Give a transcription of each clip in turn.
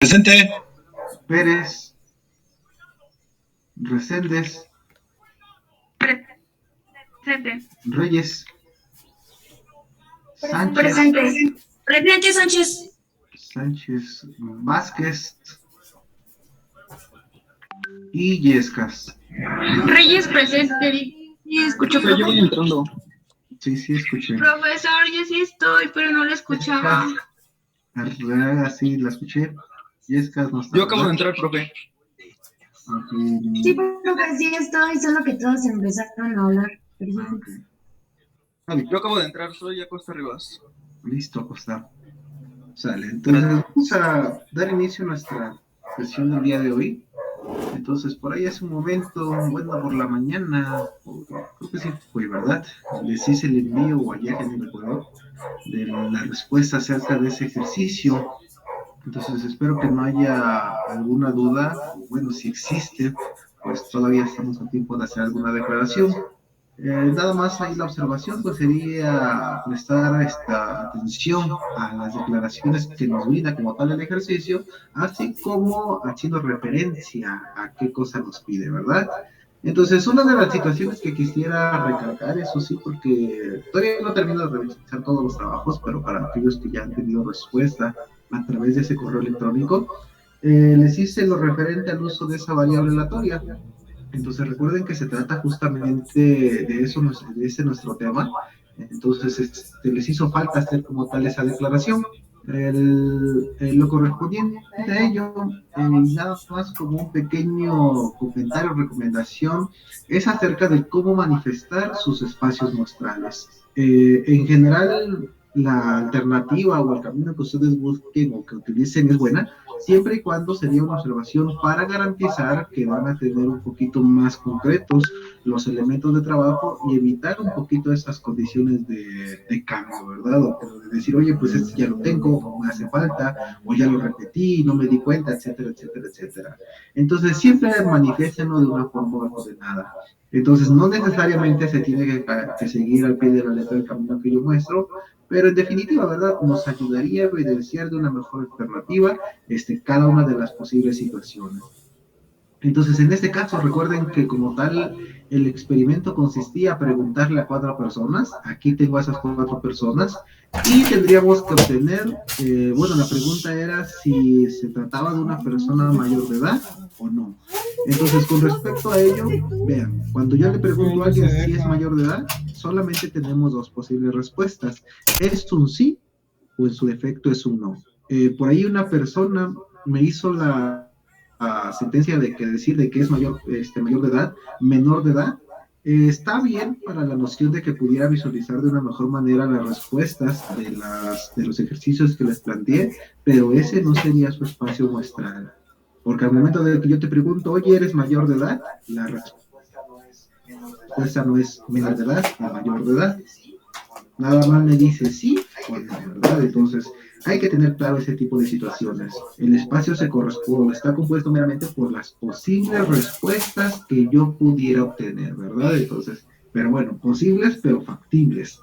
Presente. Pérez, Reséndez, Presente. Reyes, Sánchez, Presente. Presente, Sánchez. Sánchez, Vázquez y Yescas. Reyes, presente. Sí, escucho, Pero yo voy profe. entrando. Sí, escuché. Profesor, yo sí estoy, pero no lo escuchaba. Sí, la escuché. Yescas no está. Yo acabo de ¿verdad? entrar, profe. Sí, profe, sí estoy, solo que todos empezaron a hablar. Ok. Vale, Yo acabo de entrar, soy Acosta Rivas. listo, Costa. Sale, entonces vamos a dar inicio a nuestra sesión del día de hoy. Entonces, por ahí hace un momento, bueno, por la mañana, creo que sí fue, ¿verdad? Les hice el envío, o ayer, ya no recuerdo, de la respuesta acerca de ese ejercicio. Entonces, espero que no haya alguna duda. Bueno, si existe, pues todavía estamos a tiempo de hacer alguna declaración. Nada más ahí la observación pues sería prestar esta atención a las declaraciones que nos brinda como tal el ejercicio, así como haciendo referencia a qué cosa nos pide, ¿verdad? Entonces, una de las situaciones que quisiera recalcar, eso sí, porque todavía no termino de revisar todos los trabajos, pero para aquellos que ya han tenido respuesta a través de ese correo electrónico, les hice lo referente al uso de esa variable aleatoria. Entonces recuerden que se trata justamente de eso, de ese nuestro tema. Entonces les hizo falta hacer como tal esa declaración. Lo correspondiente a ello, nada más como un pequeño comentario, recomendación, es acerca de cómo manifestar sus espacios muestrales. En general, la alternativa o el camino que ustedes busquen o que utilicen es buena, siempre y cuando sería una observación para garantizar que van a tener un poquito más concretos los elementos de trabajo y evitar un poquito esas condiciones de cambio, ¿verdad? O de decir, oye, pues este ya lo tengo, o me hace falta, o ya lo repetí, no me di cuenta, etcétera, etcétera, etcétera. Entonces, siempre manifiéstenlo de una forma ordenada. Entonces, no necesariamente se tiene que seguir al pie de la letra del camino que yo muestro, pero en definitiva, ¿verdad? Nos ayudaría a evidenciar de una mejor alternativa cada una de las posibles situaciones. Entonces, en este caso, recuerden que como tal, el experimento consistía en preguntarle a 4 personas. Aquí tengo a esas 4 personas. Y tendríamos que obtener, bueno, la pregunta era si se trataba de una persona mayor de edad o no. Entonces, con respecto a ello, vean, cuando yo le pregunto a alguien si es mayor de edad, solamente tenemos 2 posibles respuestas. ¿Es un sí o en su defecto es un no? Por ahí una persona me hizo la sentencia de que decir de que es mayor de edad, menor de edad, está bien para la noción de que pudiera visualizar de una mejor manera las respuestas de los ejercicios que les planteé, pero ese no sería su espacio muestral. Porque al momento de que yo te pregunto, oye, ¿eres mayor de edad? La respuesta no es menor de edad, es mayor de edad. Nada más me dice sí o no, ¿verdad? Entonces, hay que tener claro ese tipo de situaciones. El espacio se corresponde, está compuesto meramente por las posibles respuestas que yo pudiera obtener, ¿verdad? Entonces, pero bueno, posibles pero factibles.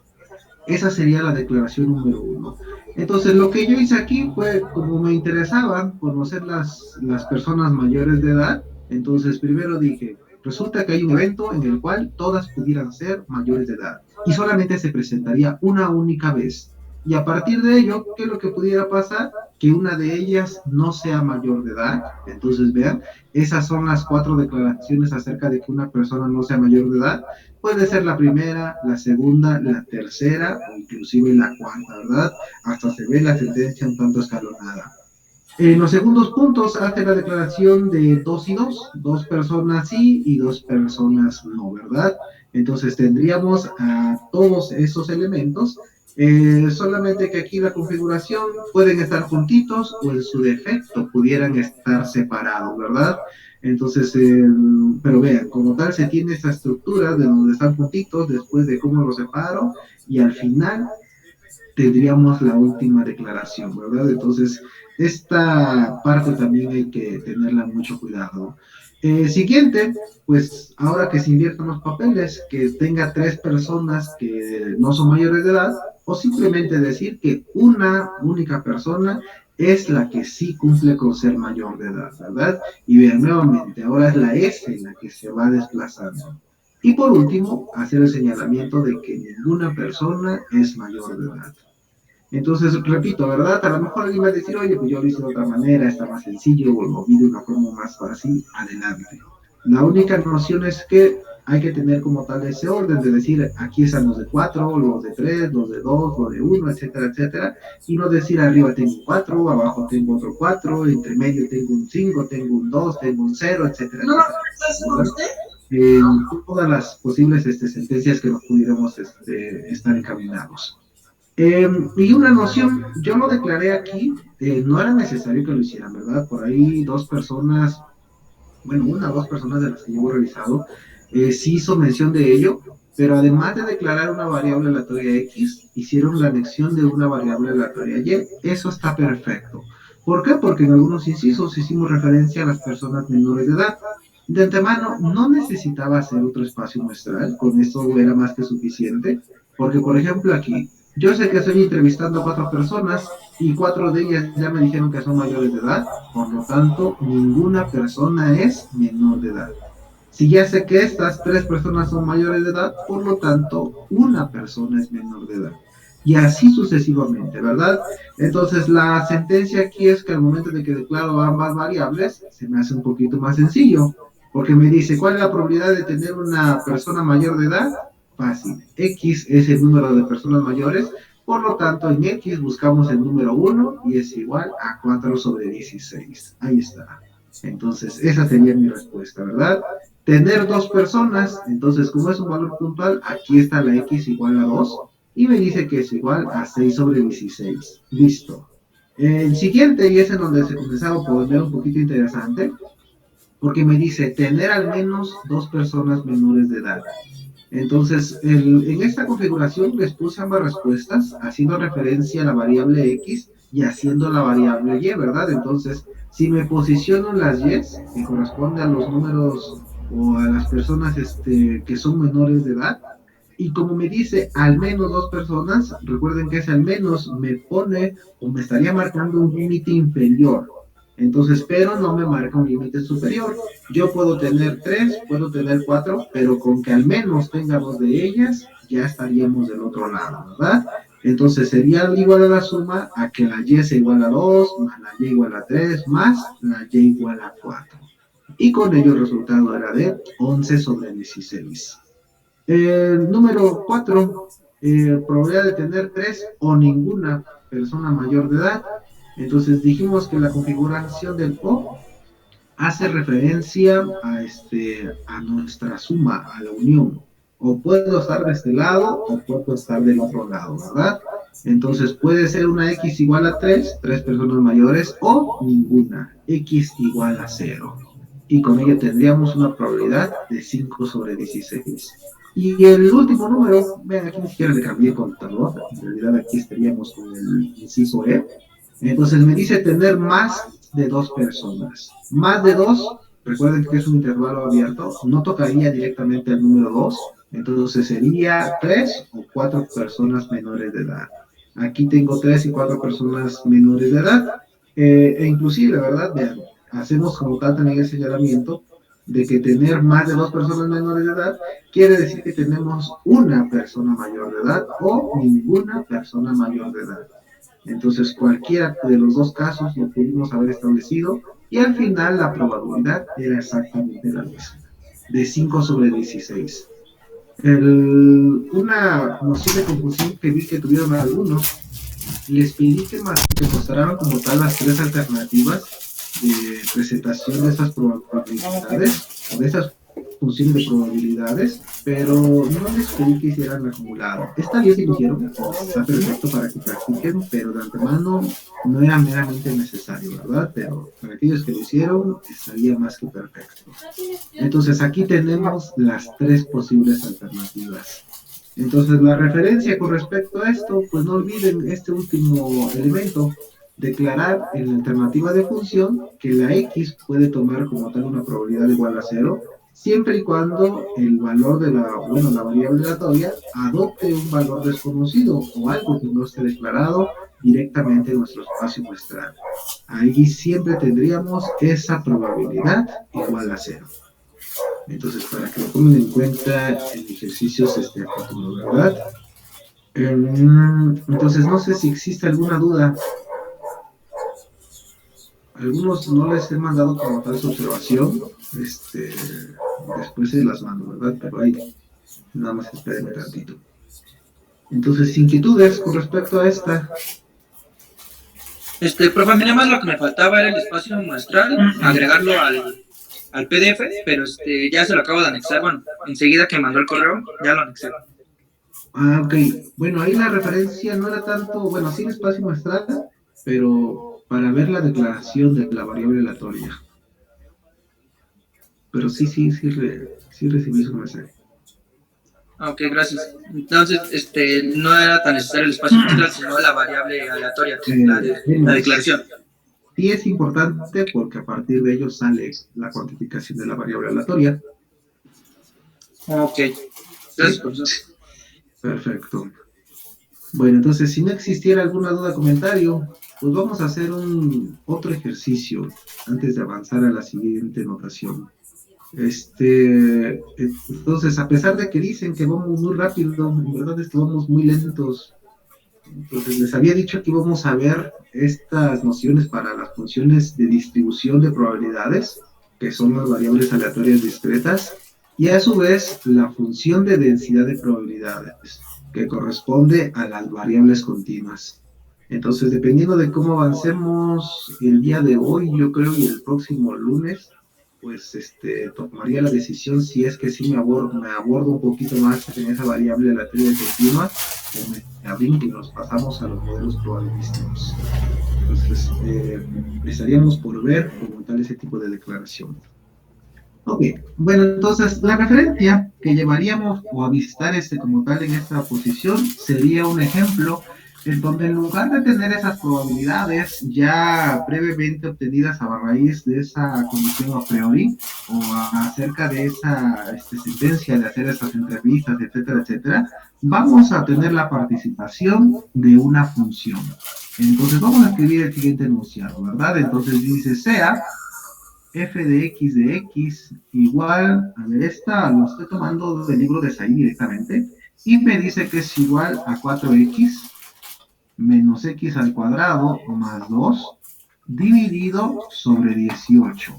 Esa sería la declaración número 1. Entonces, lo que yo hice aquí fue, como me interesaba conocer las personas mayores de edad, entonces primero dije, resulta que hay un evento en el cual todas pudieran ser mayores de edad y solamente se presentaría una única vez. Y a partir de ello, ¿qué es lo que pudiera pasar? Que una de ellas no sea mayor de edad. Entonces, vean, esas son las 4 declaraciones acerca de que una persona no sea mayor de edad. Puede ser la primera, la segunda, la tercera o inclusive la cuarta, ¿verdad? Hasta se ve la sentencia un tanto escalonada. En los segundos puntos hace la declaración de 2 y 2, 2 personas sí y 2 personas no, ¿verdad? Entonces tendríamos a todos esos elementos, solamente que aquí la configuración pueden estar juntitos o en su defecto pudieran estar separados, ¿verdad? Entonces, pero vean, como tal se tiene esta estructura de donde están juntitos, después de cómo los separo, y al final tendríamos la última declaración, ¿verdad? Entonces, esta parte también hay que tenerla mucho cuidado. Siguiente, pues ahora que se inviertan los papeles, que tenga 3 personas que no son mayores de edad, o simplemente decir que una única persona es la que sí cumple con ser mayor de edad, ¿verdad? Y vean nuevamente, ahora es la S la que se va desplazando. Y por último, hacer el señalamiento de que ninguna persona es mayor de edad. Entonces, repito, ¿verdad? A lo mejor alguien va a decir, oye, pues yo lo hice de otra manera, está más sencillo, o lo vi de una forma más fácil, adelante. La única noción es que hay que tener como tal ese orden de decir, aquí están los de 4, los de 3, los de 2, los de 1, etcétera, etcétera, y no decir arriba tengo 4, abajo tengo otro 4, entre medio tengo un 5, tengo un 2, tengo un 0, etcétera, ¿No etcétera. es usted? En todas las posibles sentencias que nos pudiéramos estar encaminados. Y una noción, yo lo declaré aquí, no era necesario que lo hicieran, ¿verdad? Por ahí dos personas, bueno, una o dos personas de las que llevo revisado, sí hizo mención de ello, pero además de declarar una variable aleatoria X, hicieron la anexión de una variable aleatoria Y. Eso está perfecto. ¿Por qué? Porque en algunos incisos hicimos referencia a las personas menores de edad. De antemano, no necesitaba hacer otro espacio muestral, con eso era más que suficiente, porque por ejemplo aquí, yo sé que estoy entrevistando a 4 personas y 4 de ellas ya me dijeron que son mayores de edad, por lo tanto, ninguna persona es menor de edad. Si ya sé que estas 3 personas son mayores de edad, por lo tanto, una persona es menor de edad. Y así sucesivamente, ¿verdad? Entonces, la sentencia aquí es que al momento de que declaro ambas variables, se me hace un poquito más sencillo, porque me dice, ¿cuál es la probabilidad de tener una persona mayor de edad? Fácil. X es el número de personas mayores, por lo tanto, en X buscamos el número 1 y es igual a 4 sobre 16. Ahí está. Entonces, esa sería mi respuesta, ¿verdad? Tener dos personas, entonces, como es un valor puntual, aquí está la X igual a 2 y me dice que es igual a 6 sobre 16. Listo. El siguiente, y es en donde se comenzaba a poner un poquito interesante, porque me dice tener al menos dos personas menores de edad. Entonces, en esta configuración les puse ambas respuestas, haciendo referencia a la variable X y haciendo la variable Y, ¿verdad? Entonces, si me posiciono en las Y, que corresponde a los números o a las personas que son menores de edad, y como me dice al menos dos personas, recuerden que ese al menos me pone o me estaría marcando un límite inferior. Entonces, pero no me marca un límite superior. Yo puedo tener 3, puedo tener 4, pero con que al menos tenga dos de ellas, ya estaríamos del otro lado, ¿verdad? Entonces sería igual a la suma a que la Y sea igual a 2, más la Y igual a 3, más la Y igual a 4. Y con ello el resultado era de 11 sobre 16. Número 4, probabilidad de tener 3 o ninguna persona mayor de edad. Entonces dijimos que la configuración del O hace referencia a nuestra suma, a la unión. O puedo estar de este lado o puedo estar del otro lado, ¿verdad? Entonces puede ser una X igual a 3, 3 personas mayores, o ninguna, X igual a 0. Y con ello tendríamos una probabilidad de 5 sobre 16. Y el último número, vean, aquí ni siquiera le cambié contador, en realidad aquí estaríamos con el inciso E. Entonces me dice tener más de dos personas. Más de dos, recuerden que es un intervalo abierto, no tocaría directamente el número 2, entonces sería 3 o 4 personas menores de edad. Aquí tengo 3 y 4 personas menores de edad, e inclusive, ¿verdad? Vean, hacemos como tal también el señalamiento de que tener más de dos personas menores de edad quiere decir que tenemos una persona mayor de edad o ninguna persona mayor de edad. Entonces, cualquiera de los dos casos lo pudimos haber establecido y al final la probabilidad era exactamente la misma, de 5 sobre 16. Una noción de confusión que vi que tuvieron algunos, les pedí que mostraran como tal las tres alternativas de presentación de esas probabilidades, o de esas funciones de probabilidades, pero no les pedí que hicieran acumulado. Esta bien si lo hicieron, está perfecto para que practiquen, pero de antemano no era meramente necesario, ¿verdad? Pero para aquellos que lo hicieron, estaría más que perfecto. Entonces aquí tenemos las tres posibles alternativas. Entonces la referencia con respecto a esto, pues no olviden este último elemento, declarar en la alternativa de función que la X puede tomar como tal una probabilidad igual a 0 siempre y cuando el valor de la variable aleatoria adopte un valor desconocido o algo que no esté declarado directamente en nuestro espacio muestral. Ahí siempre tendríamos esa probabilidad igual a 0. Entonces, para que lo tomen en cuenta en ejercicios a futuro, ¿verdad? Entonces, no sé si existe alguna duda. Algunos no les he mandado como tal su observación, después se las mando, ¿verdad? Pero ahí, nada más espérenme tantito. Entonces, inquietudes con respecto a esta. Profe, a mí nada más lo que me faltaba era el espacio muestral, agregarlo al PDF, pero ya se lo acabo de anexar, bueno, enseguida que mandó el correo, ya lo anexé. Ah, ok. Bueno, ahí la referencia no era tanto, bueno, sí el espacio muestral, pero para ver la declaración de la variable aleatoria. Pero sí recibí su mensaje. Ok, gracias. Entonces, no era tan necesario el espacio muestral, sino la variable aleatoria, la declaración. Sí es importante porque a partir de ello sale la cuantificación de la variable aleatoria. Ok, gracias, profesor. Perfecto. Bueno, entonces, si no existiera alguna duda o comentario, pues vamos a hacer otro ejercicio antes de avanzar a la siguiente notación. Entonces, a pesar de que dicen que vamos muy rápido, en verdad es que vamos muy lentos. Entonces, les había dicho que íbamos a ver estas nociones para las funciones de distribución de probabilidades, que son las variables aleatorias discretas, y a su vez la función de densidad de probabilidades, que corresponde a las variables continuas. Entonces, dependiendo de cómo avancemos el día de hoy, yo creo, y el próximo lunes, pues tomaría la decisión si es que sí me abordo un poquito más en esa variable aleatoria continua, o me brinco y nos pasamos a los modelos probabilísticos. Entonces, estaríamos por ver como tal ese tipo de declaración. Ok, bueno, entonces la referencia que llevaríamos o a visitar como tal en esta posición sería un ejemplo en donde en lugar de tener esas probabilidades ya previamente obtenidas a raíz de esa condición a priori o acerca de esa sentencia de hacer esas entrevistas, etcétera, etcétera, vamos a tener la participación de una función. Entonces vamos a escribir el siguiente enunciado, ¿verdad? Entonces dice sea f de x igual, a ver, esta lo estoy tomando del libro de Said directamente, y me dice que es igual a 4x menos x al cuadrado más 2 dividido sobre 18.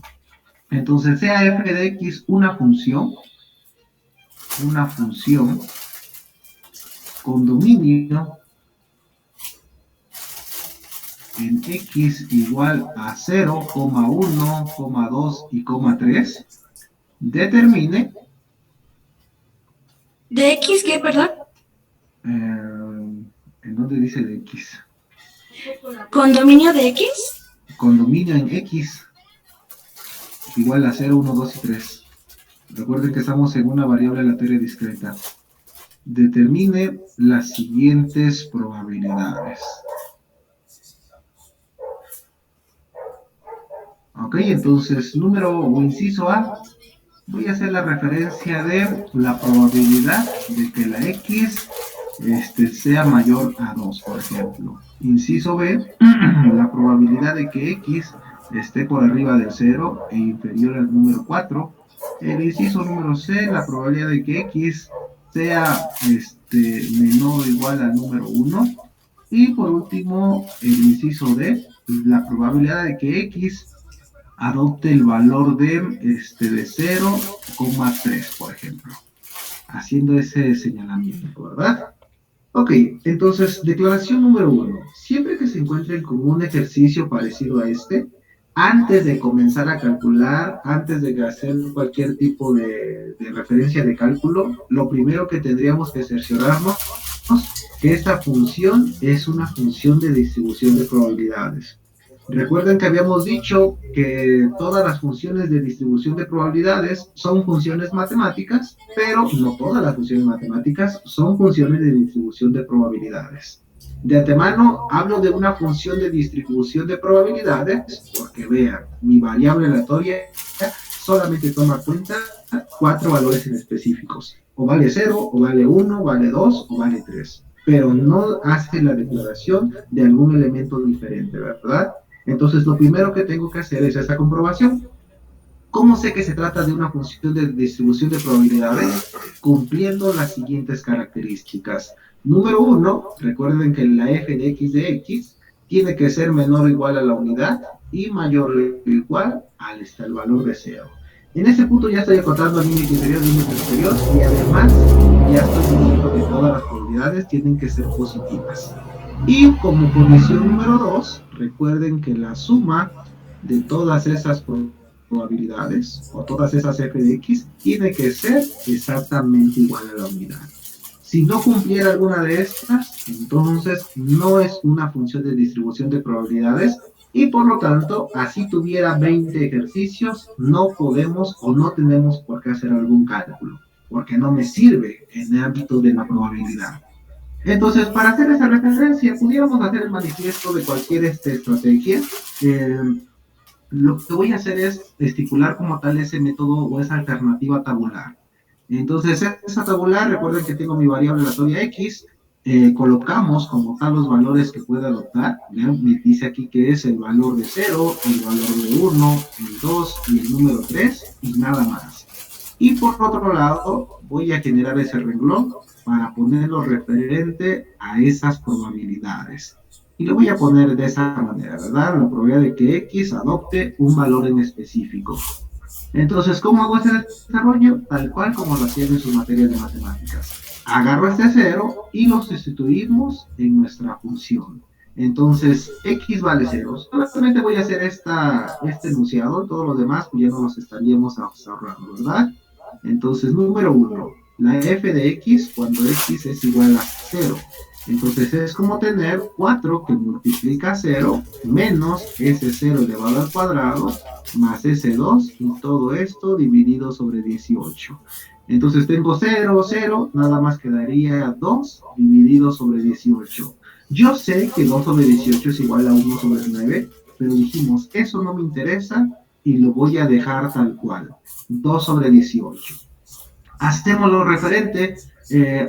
Entonces sea f de x una función con dominio en x igual a 0, 1, 2 y 3, determine... ¿De X qué, perdón? ¿En dónde dice de x? ¿Con dominio de X? Con dominio en x igual a 0, 1, 2 y 3. Recuerden que estamos en una variable aleatoria discreta. Determine las siguientes probabilidades. Ok, entonces, número o inciso A, voy a hacer la referencia de la probabilidad de que la X sea mayor a 2, por ejemplo. Inciso B, la probabilidad de que X esté por arriba del 0 e inferior al número 4. El inciso número C, la probabilidad de que X sea menor o igual al número 1. Y por último, el inciso D, la probabilidad de que X adopte el valor de 0,3, por ejemplo, haciendo ese señalamiento, ¿verdad? Ok, entonces, declaración número 1. Siempre que se encuentren con un ejercicio parecido a antes de comenzar a calcular, antes de hacer cualquier tipo de referencia de cálculo, lo primero que tendríamos que cerciorarnos que esta función es una función de distribución de probabilidades. Recuerden que habíamos dicho que todas las funciones de distribución de probabilidades son funciones matemáticas, pero no todas las funciones matemáticas son funciones de distribución de probabilidades. De antemano hablo de una función de distribución de probabilidades porque vean, mi variable aleatoria solamente toma en cuenta 4 valores en específicos. O vale 0, o vale 1, vale 2, o vale 3. Pero no hace la declaración de algún elemento diferente, ¿verdad? Entonces, lo primero que tengo que hacer es esa comprobación. ¿Cómo sé que se trata de una función de distribución de probabilidades? Cumpliendo las siguientes características. Número 1, recuerden que la f de x tiene que ser menor o igual a la unidad y mayor o igual al valor de 0. En ese punto ya estoy acotando límite inferior, límite superior, y además ya estoy diciendo que todas las probabilidades tienen que ser positivas. Y como condición número 2, recuerden que la suma de todas esas probabilidades, o todas esas f de x, tiene que ser exactamente igual a la unidad. Si no cumpliera alguna de estas, entonces no es una función de distribución de probabilidades, y por lo tanto, así tuviera 20 ejercicios, no podemos o no tenemos por qué hacer algún cálculo, porque no me sirve en el ámbito de la probabilidad. Entonces, para hacer esa referencia, pudiéramos hacer el manifiesto de cualquier estrategia. Lo que voy a hacer es estipular como tal ese método o esa alternativa tabular. Entonces, esa tabular, recuerden que tengo mi variable aleatoria x, colocamos como tal los valores que puede adoptar. ¿Vean? Me dice aquí que es el valor de 0, el valor de 1, el 2 y el número 3, y nada más. Y por otro lado, voy a generar ese renglón para ponerlo referente a esas probabilidades. Y lo voy a poner de esa manera, ¿verdad? La probabilidad de que x adopte un valor en específico. Entonces, ¿cómo hago ese desarrollo? Tal cual como lo hacían en sus materias de matemáticas. Agarro este 0 y lo sustituimos en nuestra función. Entonces, x vale 0. Solamente voy a hacer este enunciado, todos los demás pues ya no los estaríamos ahorrando, ¿verdad? Entonces, número 1, la f de x cuando x es igual a 0. Entonces es como tener 4 que multiplica 0 menos ese 0 elevado al cuadrado más ese 2 y todo esto dividido sobre 18. Entonces tengo 0, 0, nada más quedaría 2 dividido sobre 18. Yo sé que 2 sobre 18 es igual a 1 sobre 9, pero dijimos, eso no me interesa y lo voy a dejar tal cual, 2 sobre 18. Hacémoslo referente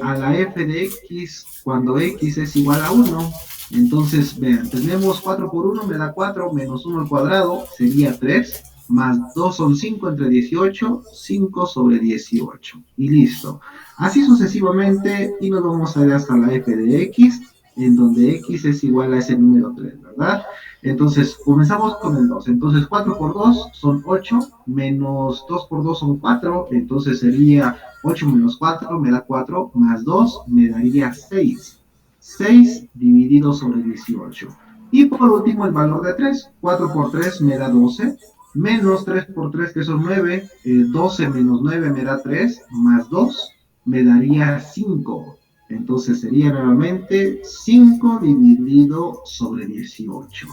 a la f de x cuando x es igual a 1. Entonces, vean, tenemos 4 por 1 me da 4, menos 1 al cuadrado sería 3, más 2 son 5 entre 18, 5 sobre 18. Y listo. Así sucesivamente, y nos vamos a ir hasta la f de x, en donde x es igual a ese número 3, ¿verdad? Entonces, comenzamos con el 2. Entonces, 4 por 2 son 8, menos 2 por 2 son 4, entonces sería 8 menos 4 me da 4, más 2 me daría 6. 6 dividido sobre 18. Y por último, el valor de 3. 4 por 3 me da 12, menos 3 por 3 que son 9, 12 menos 9 me da 3, más 2 me daría 5. Entonces sería nuevamente 5 dividido sobre 18.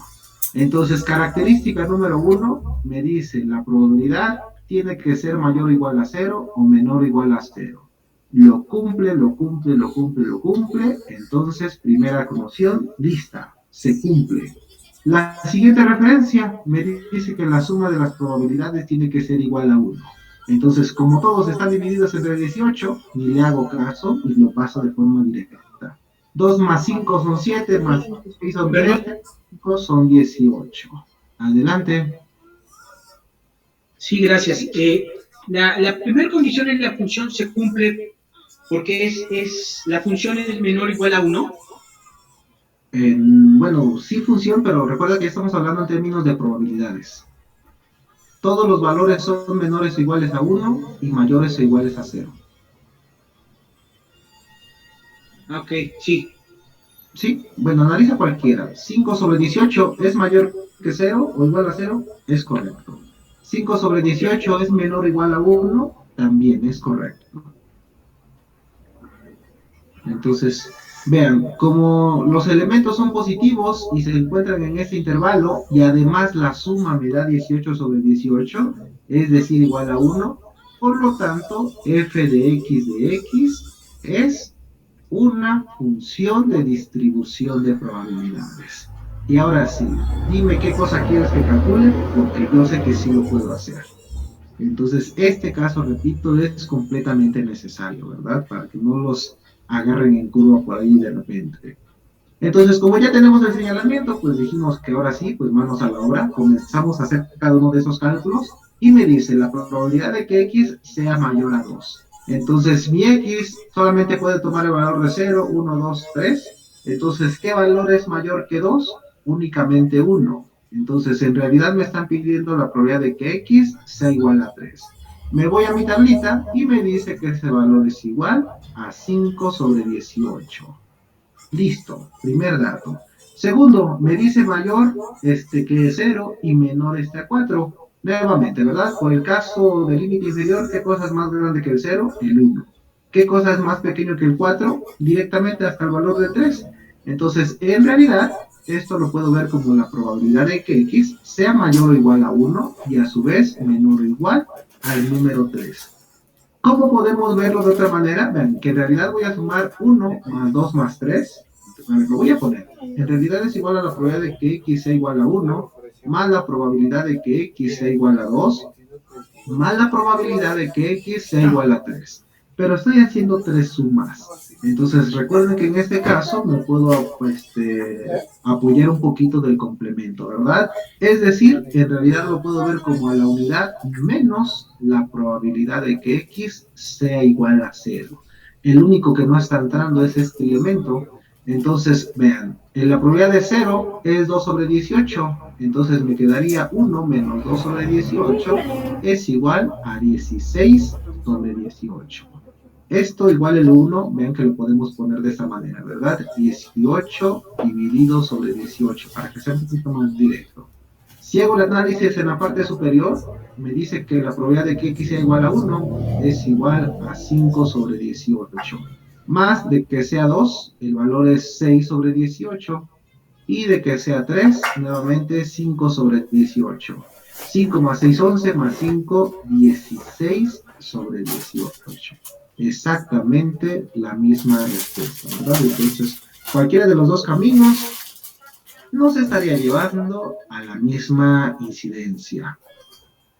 Entonces, característica número 1 me dice la probabilidad tiene que ser mayor o igual a 0 o menor o igual a 0. Lo cumple, lo cumple, lo cumple, lo cumple. Entonces, primera condición, lista, se cumple. La siguiente referencia me dice que la suma de las probabilidades tiene que ser igual a 1. Entonces, como todos están divididos entre 18, ni le hago caso y lo paso de forma directa. 2 más 5 son 7, más 6 son 20, 5 son 18. Adelante. Sí, gracias. La primera condición en la función se cumple porque la función es menor o igual a 1. Bueno, sí funciona, pero recuerda que estamos hablando en términos de probabilidades. Todos los valores son menores o iguales a 1 y mayores o iguales a 0. Ok, sí. Sí, bueno, analiza cualquiera. 5 sobre 18 es mayor que 0 o igual a 0, es correcto. 5 sobre 18 es menor o igual a 1, también es correcto. Entonces, vean, como los elementos son positivos y se encuentran en este intervalo, y además la suma me da 18 sobre 18, es decir, igual a 1, por lo tanto, f de x es una función de distribución de probabilidades. Y ahora sí, dime qué cosa quieres que calcule, porque yo sé que sí lo puedo hacer. Entonces, este caso, repito, es completamente necesario, ¿verdad? Para que no los agarren en curva por ahí de repente. Entonces, como ya tenemos el señalamiento, pues dijimos que ahora sí, pues manos a la obra, comenzamos a hacer cada uno de esos cálculos y me dice la probabilidad de que x sea mayor a 2. Entonces, mi x solamente puede tomar el valor de 0, 1, 2, 3. Entonces, ¿qué valor es mayor que 2? Únicamente 1. Entonces, en realidad me están pidiendo la probabilidad de que x sea igual a 3. Me voy a mi tablita y me dice que ese valor es igual a 5 sobre 18. Listo, primer dato. Segundo, me dice mayor que 0 y menor a 4. Nuevamente, ¿verdad? Por el caso del límite inferior, ¿qué cosa es más grande que el 0? El 1. ¿Qué cosa es más pequeño que el 4? Directamente hasta el valor de 3. Entonces, en realidad, esto lo puedo ver como la probabilidad de que x sea mayor o igual a 1 y a su vez menor o igual al número 3. ¿Cómo podemos verlo de otra manera? Vean, que en realidad voy a sumar 1 más 2 más 3. Lo voy a poner. En realidad es igual a la probabilidad de que x sea igual a 1, más la probabilidad de que x sea igual a 2, más la probabilidad de que x sea igual a 3. Pero estoy haciendo 3 sumas. Entonces recuerden que en este caso me puedo apoyar un poquito del complemento, ¿verdad? Es decir, en realidad lo puedo ver como a la unidad menos la probabilidad de que x sea igual a 0. El único que no está entrando es este elemento. Entonces, vean, la probabilidad de 0 es 2 sobre 18. Entonces me quedaría 1 menos 2 sobre 18 es igual a 16 sobre 18. Esto igual el 1, vean que lo podemos poner de esta manera, ¿verdad? 18 dividido sobre 18, para que sea un poquito más directo. Si hago el análisis en la parte superior, me dice que la probabilidad de que x sea igual a 1 es igual a 5 sobre 18. Más de que sea 2, el valor es 6 sobre 18. Y de que sea 3, nuevamente 5 sobre 18. 5 más 6, 11, más 5, 16 sobre 18. Exactamente la misma respuesta, ¿verdad? Entonces, cualquiera de los dos caminos nos estaría llevando a la misma incidencia.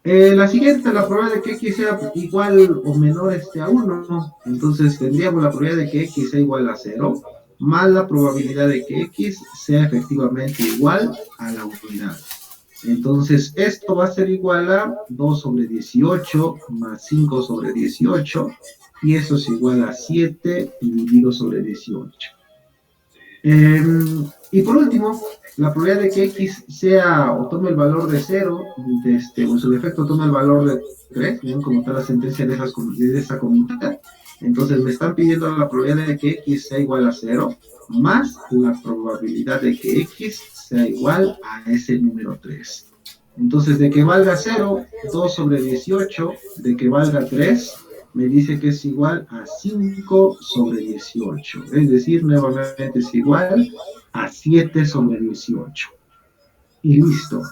La siguiente, la probabilidad de que x sea igual o menor a 1, entonces tendríamos la probabilidad de que x sea igual a 0, más la probabilidad de que x sea efectivamente igual a la unidad. Entonces, esto va a ser igual a 2 sobre 18 más 5 sobre 18, y eso es igual a 7 dividido sobre 18. Y por último, la probabilidad de que x sea o tome el valor de 0, o en su defecto tome el valor de 3, ¿ven? Como está la sentencia de esa comita. Entonces me están pidiendo la probabilidad de que x sea igual a 0, más la probabilidad de que x sea igual a ese número 3. Entonces, de que valga 0, 2 sobre 18, de que valga 3, me dice que es igual a 5 sobre 18. Es decir, nuevamente es igual a 7 sobre 18. Y listo.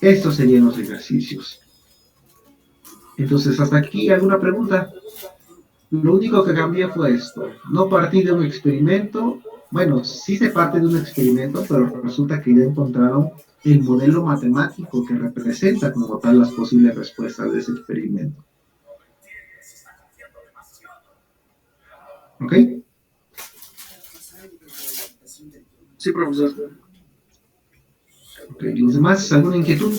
Estos serían los ejercicios. Entonces, hasta aquí, ¿alguna pregunta? Lo único que cambié fue esto. No partí de un experimento. Bueno, sí se parte de un experimento, pero resulta que ya encontraron el modelo matemático que representa como tal las posibles respuestas de ese experimento. ¿Ok? Sí, profesor. Ok, ¿los demás alguna inquietud?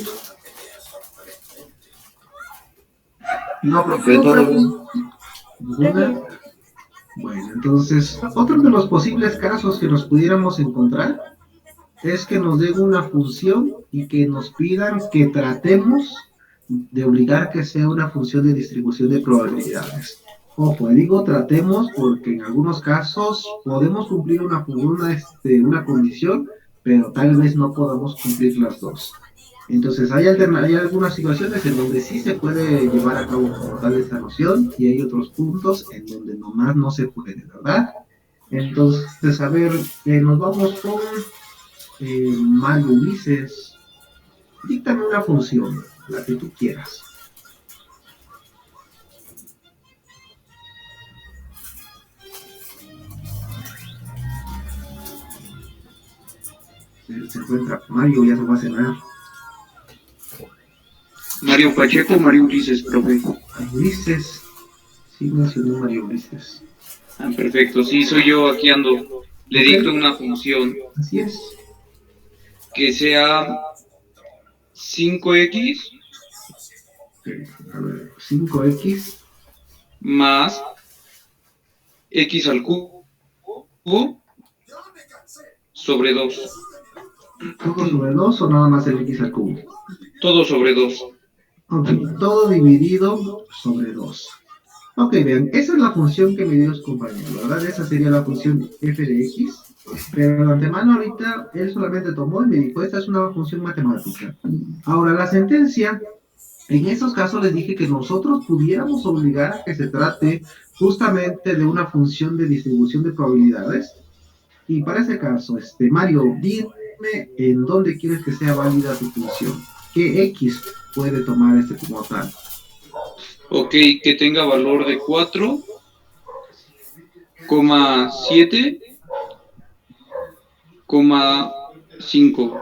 No, profe, todo bien. ¿Ninguna? Bueno, entonces, otro de los posibles casos que nos pudiéramos encontrar es que nos den una función y que nos pidan que tratemos de obligar que sea una función de distribución de probabilidades. Ojo, digo tratemos porque en algunos casos podemos cumplir una condición, pero tal vez no podamos cumplir las dos. Entonces, hay algunas situaciones en donde sí se puede llevar a cabo como tal esta noción y hay otros puntos en donde nomás no se puede, ¿verdad? Entonces, a ver, nos vamos con Mario Ulises. Díctame una función, la que tú quieras. Se encuentra Mario, ya se va a cenar. Mario Pacheco, Mario Ulises, profe. Ulises. Sí, mencionó Mario Ulises. Ah, perfecto, sí, soy yo, aquí ando. Le dicto una función Así es. que sea 5x Ok, a ver, 5x más x al cubo sobre 2. todo sobre 2 o nada más el x al cubo. Todo sobre 2. Ok, todo dividido sobre 2. Ok, vean, esa es la función que me dio los compañeros, ¿verdad? Esa sería la función f de x, pero de antemano ahorita él solamente tomó y me dijo, esta es una función matemática. Ahora, la sentencia, en esos casos les dije que nosotros pudiéramos obligar a que se trate justamente de una función de distribución de probabilidades. Y para ese caso, Mario, dime en dónde quieres que sea válida tu función. ¿Qué x puede tomar como tal? Ok, que tenga valor de 4,7,5.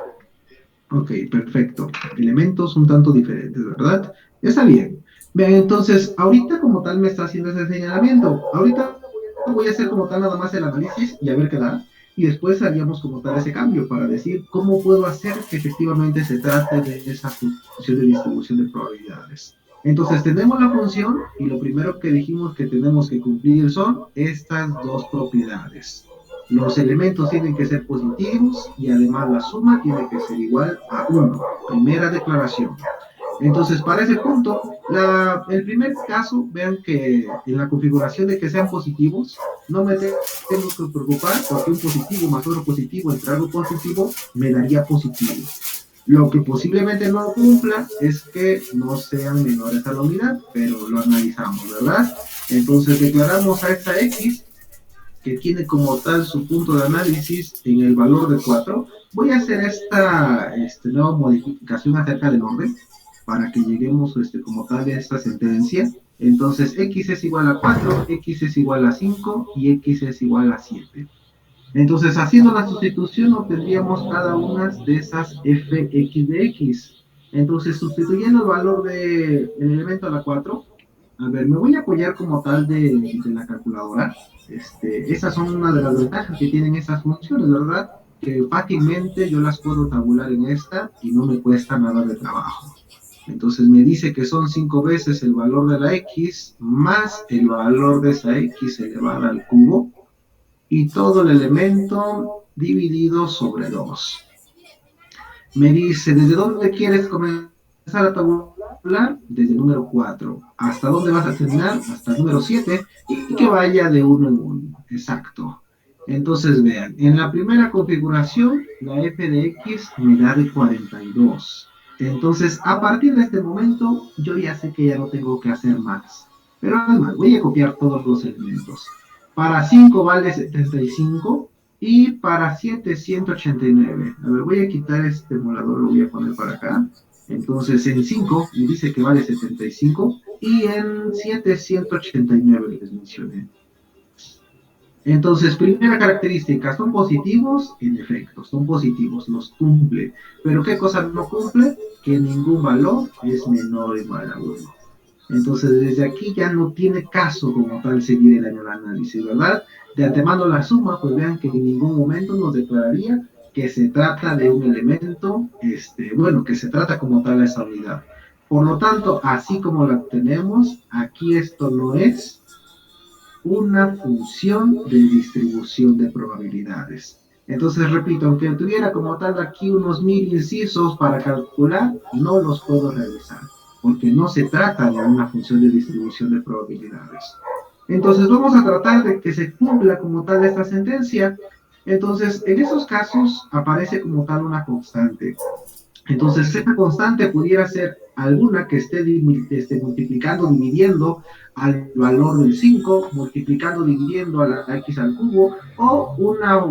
Ok, perfecto. Elementos un tanto diferentes, ¿verdad? Está bien. Vean, entonces, ahorita como tal me está haciendo ese señalamiento. Ahorita voy a hacer como tal nada más el análisis y a ver qué da. Y después haríamos como tal ese cambio para decir cómo puedo hacer que efectivamente se trate de esa función de distribución de probabilidades. Entonces tenemos la función y lo primero que dijimos que tenemos que cumplir son estas dos propiedades. Los elementos tienen que ser positivos y además la suma tiene que ser igual a 1. Primera declaración. Entonces, para ese punto, el primer caso, vean que en la configuración de que sean positivos, no me tengo que preocupar porque un positivo más otro positivo entre algo positivo me daría positivo. Lo que posiblemente no cumpla es que no sean menores a la unidad, pero lo analizamos, ¿verdad? Entonces declaramos a esta x que tiene como tal su punto de análisis en el valor de 4. Voy a hacer esta nueva modificación acerca del orden para que lleguemos como tal a esta sentencia. Entonces, x es igual a 4, x es igual a 5 y x es igual a 7. Entonces, haciendo la sustitución, obtendríamos cada una de esas fx de x. Entonces, sustituyendo el valor del elemento a la 4, a ver, me voy a apoyar como tal de la calculadora. Esas son una de las ventajas que tienen estas funciones, ¿verdad? Que fácilmente yo las puedo tabular en esta y no me cuesta nada de trabajo. Entonces me dice que son 5 veces el valor de la x más el valor de esa x elevada al cubo y todo el elemento dividido sobre 2. Me dice, ¿desde dónde quieres comenzar a tabular? Desde el número 4. ¿Hasta dónde vas a terminar? Hasta el número 7 y que vaya de 1 en 1. Exacto. Entonces vean, en la primera configuración, la f de x me da de 42. Entonces, a partir de este momento, yo ya sé que ya no tengo que hacer más. Pero además, voy a copiar todos los elementos. Para 5 vale 75 y para 7 189. A ver, voy a quitar este emulador, lo voy a poner para acá. Entonces, en 5 me dice que vale 75 y en 7 189 les mencioné. Entonces, primera característica, ¿son positivos? En efecto, son positivos, los cumple. Pero ¿qué cosa no cumple? Que ningún valor es menor o igual a 1. Entonces, desde aquí ya no tiene caso como tal seguir el análisis, ¿verdad? De antemano la suma, pues vean que en ningún momento nos declararía que se trata de un elemento, bueno, que se trata como tal esa unidad. Por lo tanto, así como la tenemos, aquí esto no es una función de distribución de probabilidades. Entonces, repito, aunque tuviera como tal aquí unos 1000 incisos para calcular, no los puedo realizar, porque no se trata de una función de distribución de probabilidades. Entonces, vamos a tratar de que se cumpla como tal esta sentencia. Entonces, en esos casos aparece como tal una constante. Entonces, esa constante pudiera ser alguna que esté multiplicando, dividiendo al valor del 5, multiplicando, dividiendo a la x al cubo, o una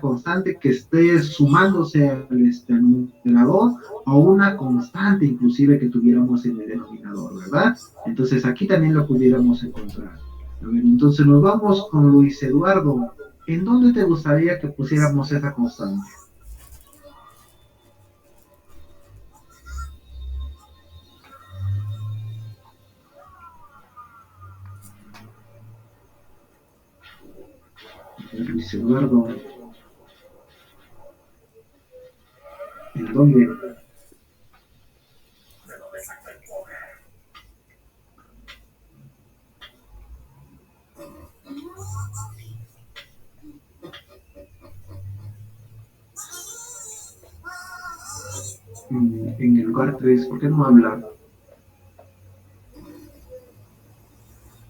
constante que esté sumándose al numerador, o una constante inclusive que tuviéramos en el denominador, ¿verdad? Entonces, aquí también lo pudiéramos encontrar. A ver, entonces nos vamos con Luis Eduardo. ¿En dónde te gustaría que pusiéramos esa constante? Luis Eduardo. ¿En dónde? En el lugar 3, ¿por qué no habla?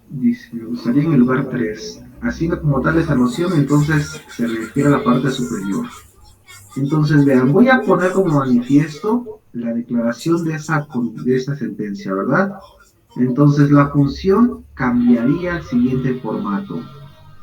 Dice, me gustaría en el lugar 3. Así como tal esa noción, entonces se refiere a la parte superior. Entonces, vean, voy a poner como manifiesto la declaración de esa sentencia, ¿verdad? Entonces, la función cambiaría al siguiente formato.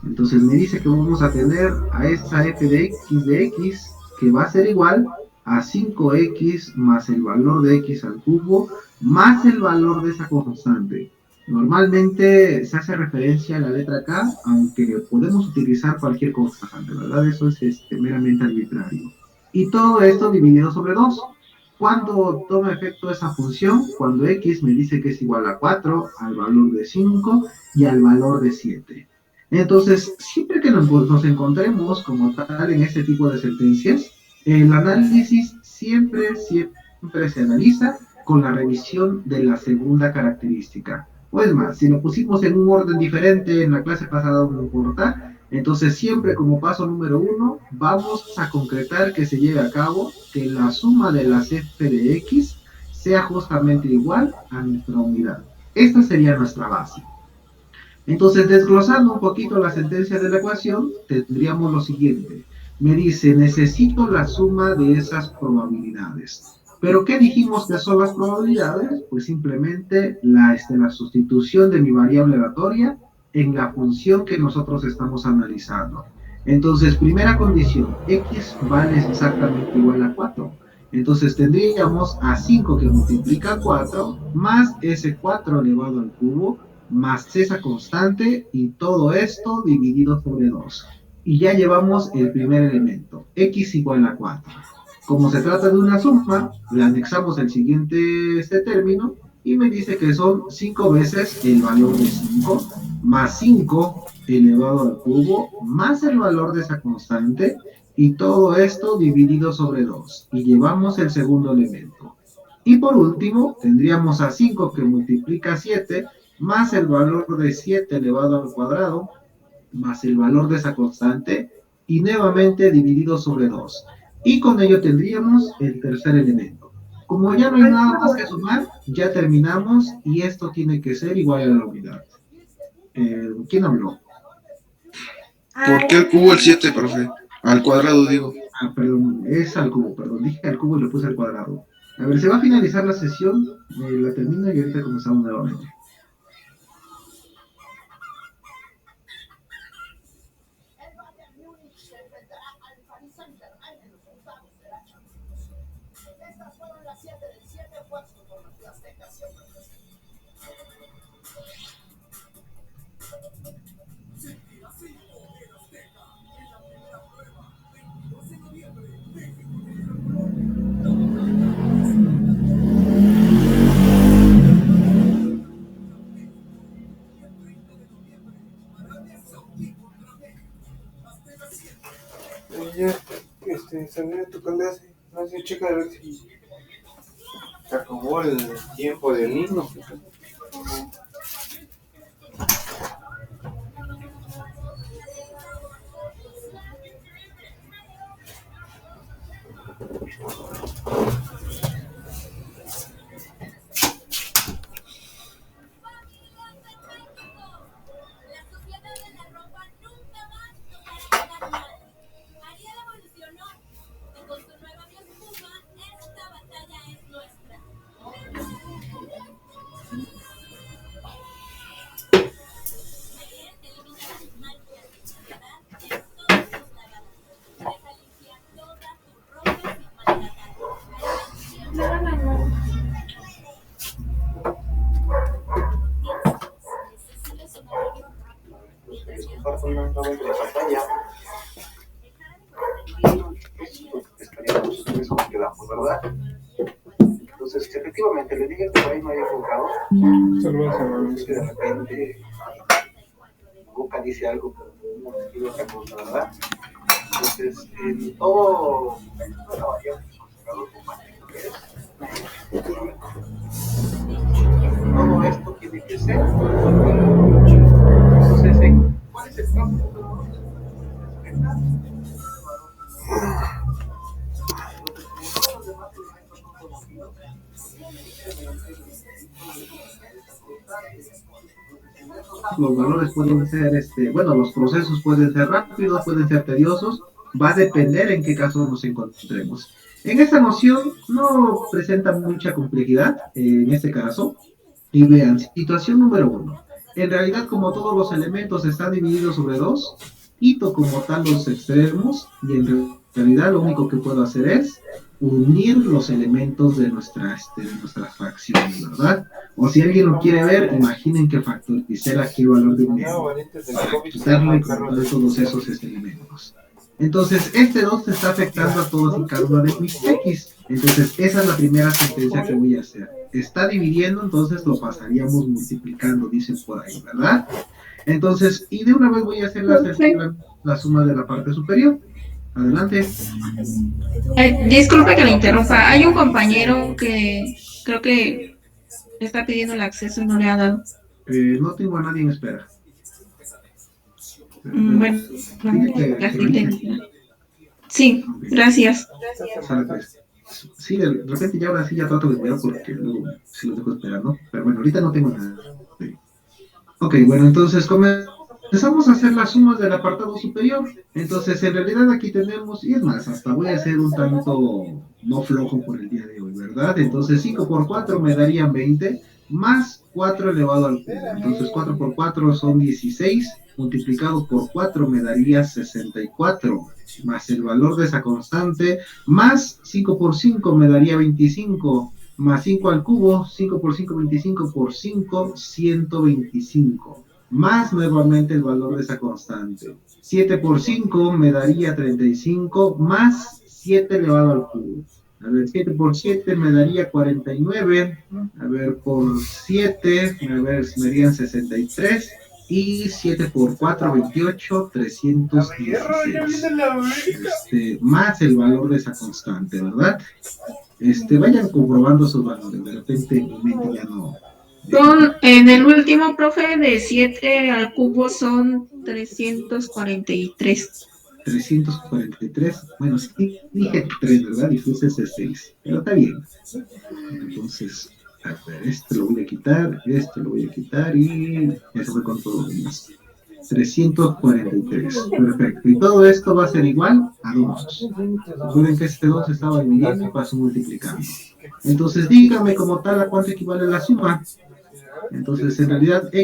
Entonces, me dice que vamos a tener a esta f de x que va a ser igual a 5x más el valor de x al cubo más el valor de esa constante. Normalmente se hace referencia a la letra K, aunque podemos utilizar cualquier constante, ¿verdad? Eso es meramente arbitrario. Y todo esto dividido sobre 2. ¿Cuándo toma efecto esa función? Cuando x me dice que es igual a 4, al valor de 5 y al valor de 7. Entonces, siempre que nos encontremos como tal en este tipo de sentencias, el análisis siempre se analiza con la revisión de la segunda característica. O es más, si lo pusimos en un orden diferente en la clase pasada, no importa. Entonces, siempre como paso número 1, vamos a concretar que se lleve a cabo que la suma de las f de x sea justamente igual a nuestra unidad. Esta sería nuestra base. Entonces, desglosando un poquito la sentencia de la ecuación, tendríamos lo siguiente. Me dice, necesito la suma de esas probabilidades. ¿Pero qué dijimos que son las probabilidades? Pues simplemente la sustitución de mi variable aleatoria en la función que nosotros estamos analizando. Entonces, primera condición, x vale exactamente igual a 4. Entonces tendríamos a 5 que multiplica 4 más ese 4 elevado al cubo más esa constante y todo esto dividido sobre 2. Y ya llevamos el primer elemento, x igual a 4. Como se trata de una suma, le anexamos el siguiente término y me dice que son 5 veces el valor de 5 más 5 elevado al cubo más el valor de esa constante y todo esto dividido sobre 2. Y llevamos el segundo elemento. Y por último, tendríamos a 5 que multiplica 7 más el valor de 7 elevado al cuadrado, más el valor de esa constante, y nuevamente dividido sobre 2. Y con ello tendríamos el tercer elemento. Como ya no hay nada más que sumar, ya terminamos, y esto tiene que ser igual a la unidad. ¿Quién habló? ¿Por qué al cubo el 7, profe? Al cuadrado, digo. Perdón, es al cubo, perdón, dije al cubo y le puse al cuadrado. A ver, se va a finalizar la sesión, la termino y ahorita comenzamos nuevamente. Ya, salí tu clase. No sé, chica, a ver si se acabó el tiempo del himno. Comparto una nuevamente la pantalla. Estaríamos tres como quedamos, ¿verdad? Entonces, efectivamente, le dije que por ahí no había equivocado. Es que de repente Boca dice algo, pero hemos seguido remoto, ¿verdad? Entonces, en todo, bueno, habíamos considerado compañero que es todo esto tiene que ser. Entonces, ¿cuál es el cambio? Los valores pueden ser, bueno, los procesos pueden ser rápidos, pueden ser tediosos, va a depender en qué caso nos encontremos. En esta noción no presenta mucha complejidad, en este caso, y vean, situación número 1. En realidad, como todos los elementos están divididos sobre 2, quito como tal los extremos, y en realidad lo único que puedo hacer es unir los elementos de nuestras fracciones, ¿verdad? O si alguien lo quiere ver, imaginen que factoricé aquí el valor de unidad para quitarle todos esos elementos. Entonces, este 2 está afectando a todos y cada uno de mis x. Entonces, esa es la primera sentencia que voy a hacer. Está dividiendo, entonces lo pasaríamos multiplicando, dicen por ahí, ¿verdad? Entonces, y de una vez voy a hacer la suma de la parte superior. Adelante. Disculpe que le interrumpa. Hay un compañero que creo que está pidiendo el acceso y no le ha dado. No tengo a nadie en espera. Bueno, sí, gracias. Sale, pues. Sí, de repente ya ahora sí ya trato de cuidar porque luego sí lo dejo esperando. Pero bueno, ahorita no tengo nada. Ok, bueno, entonces comenzamos a hacer las sumas del apartado superior. Entonces, en realidad aquí tenemos, y es más, hasta voy a hacer un tanto no flojo por el día de hoy, ¿verdad? Entonces, 5 por 4 me darían 20, más 4 elevado al cubo. Entonces, 4 por 4 son 16, multiplicado por 4 me daría 64, más el valor de esa constante, más 5 por 5 me daría 25, más 5 al cubo, 5 por 5, 25 por 5, 125. Más nuevamente el valor de esa constante. 7 por 5 me daría 35, más 7 elevado al cubo. A ver, 7 por 7 me daría 49. A ver, por 7, a ver, me darían 63. Y 7 por 4, 28, 316. Más el valor de esa constante, ¿verdad? Vayan comprobando sus valores. De repente mi mente ya no... En el último, profe, de 7 al cubo son 343. 343, bueno, sí dije 3, ¿verdad? Y puse ese 6, pero está bien. Entonces, a ver, este lo voy a quitar, este lo voy a quitar y eso fue con todo lo demás. 343, perfecto. Y todo esto va a ser igual a 2. Recuerden que este 2 estaba dividiendo y paso multiplicando. Entonces, dígame como tal a cuánto equivale la suma. Entonces, en realidad, k,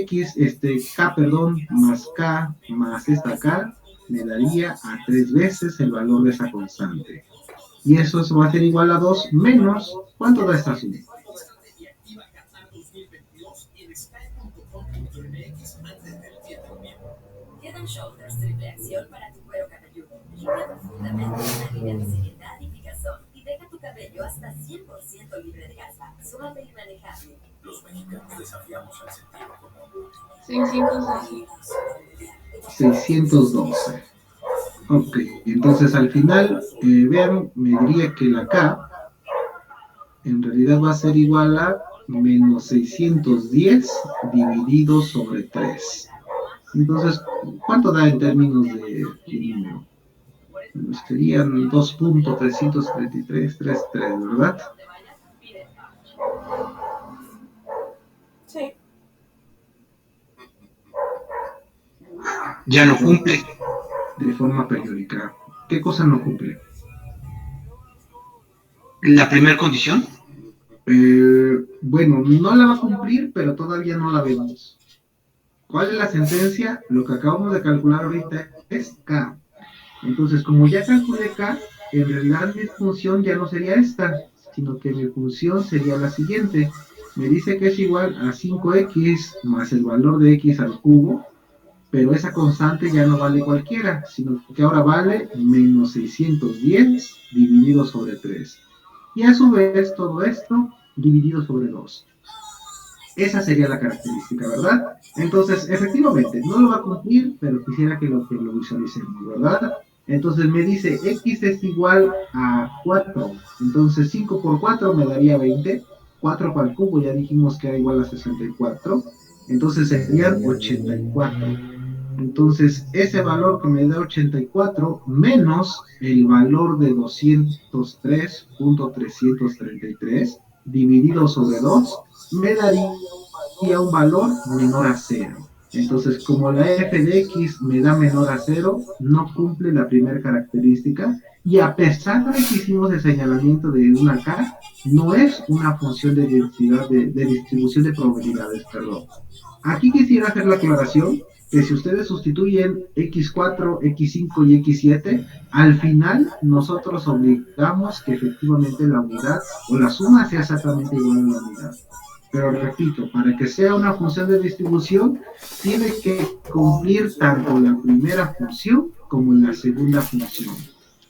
más k, más esta k, me daría a 3 veces el valor de esa constante. Y eso va a ser igual a 2 menos, ¿cuánto da esta suma? Head & Shoulders triple acción para tu cuero cabelludo. Limpia profundamente, alivia la seriedad y picazón y deja tu cabello hasta 100% libre de grasa, suave y manejable. Los mexicanos desafiamos al sentido común. 612. Ok, entonces al final, vean, me diría que la K en realidad va a ser igual a menos 610 dividido sobre 3. Entonces, ¿cuánto da en términos de número? Serían 2.33333, ¿verdad? Sí. Ya no cumple. De forma periódica. ¿Qué cosa no cumple? ¿La primera condición? Bueno, no la va a cumplir, pero todavía no la vemos. ¿Cuál es la sentencia? Lo que acabamos de calcular ahorita es K. Entonces, como ya calculé K, en realidad mi función ya no sería esta, sino que mi función sería la siguiente. Me dice que es igual a 5x más el valor de x al cubo, pero esa constante ya no vale cualquiera, sino que ahora vale menos 610 dividido sobre 3. Y a su vez todo esto dividido sobre 2. Esa sería la característica, ¿verdad? Entonces, efectivamente, no lo va a cumplir, pero quisiera que lo visualicemos, ¿verdad? Entonces me dice x es igual a 4. Entonces 5 por 4 me daría 20. 4 para el cubo ya dijimos que era igual a 64. Entonces serían 84. Entonces ese valor que me da 84 menos el valor de 203.333 dividido sobre 2 me daría un valor menor a 0. Entonces, como la f de x me da menor a 0, no cumple la primera característica, y a pesar de que hicimos el señalamiento de una k, no es una función de densidad, de distribución de probabilidades, perdón. Aquí quisiera hacer la aclaración que si ustedes sustituyen x4, x5 y x7, al final nosotros obligamos que efectivamente la unidad o la suma sea exactamente igual a la unidad. Pero repito, para que sea una función de distribución, tiene que cumplir tanto la primera función como la segunda función.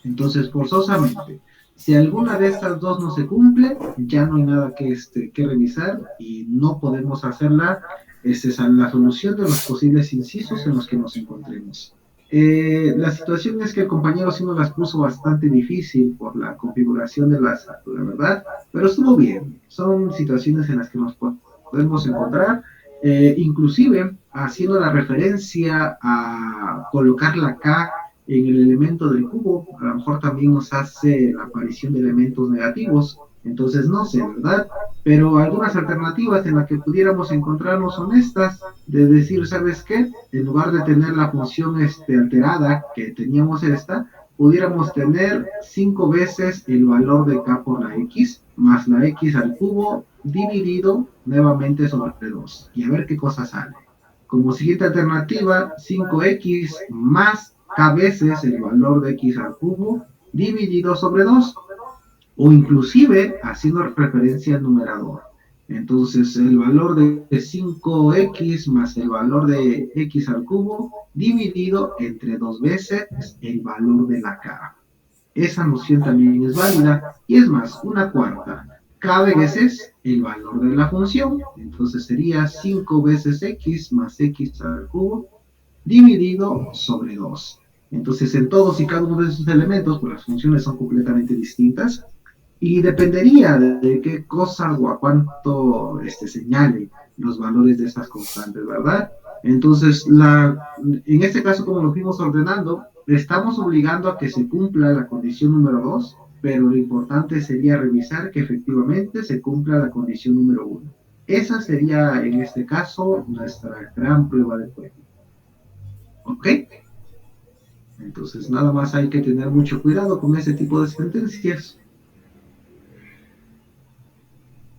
Entonces, forzosamente, si alguna de estas dos no se cumple, ya no hay nada que revisar y no podemos hacer la solución de los posibles incisos en los que nos encontremos. La situación es que el compañero sí nos las puso bastante difícil por la configuración de la verdad, pero estuvo bien. Son situaciones en las que nos podemos encontrar, inclusive haciendo la referencia a colocar la K en el elemento del cubo, a lo mejor también nos hace la aparición de elementos negativos. Entonces no sé, ¿verdad? Pero algunas alternativas en las que pudiéramos encontrarnos son estas, de decir, ¿sabes qué? En lugar de tener la función alterada que teníamos pudiéramos tener 5 veces el valor de k por la x, más la x al cubo, dividido nuevamente sobre 2. Y a ver qué cosa sale. Como siguiente alternativa, 5x más k veces el valor de x al cubo, dividido sobre 2. O inclusive haciendo referencia al numerador. Entonces el valor de 5x más el valor de x al cubo dividido entre 2 veces el valor de la k. Esa noción también es válida, y es más, una cuarta, k veces el valor de la función. Entonces sería 5 veces x más x al cubo dividido sobre 2. Entonces en todos y cada uno de esos elementos, pues las funciones son completamente distintas, y dependería de qué cosa o a cuánto señale los valores de estas constantes, ¿verdad? Entonces, en este caso, como lo fuimos ordenando, estamos obligando a que se cumpla la condición número 2, pero lo importante sería revisar que efectivamente se cumpla la condición número 1. Esa sería, en este caso, nuestra gran prueba de fuego. ¿Ok? Entonces, nada más hay que tener mucho cuidado con ese tipo de sentencias.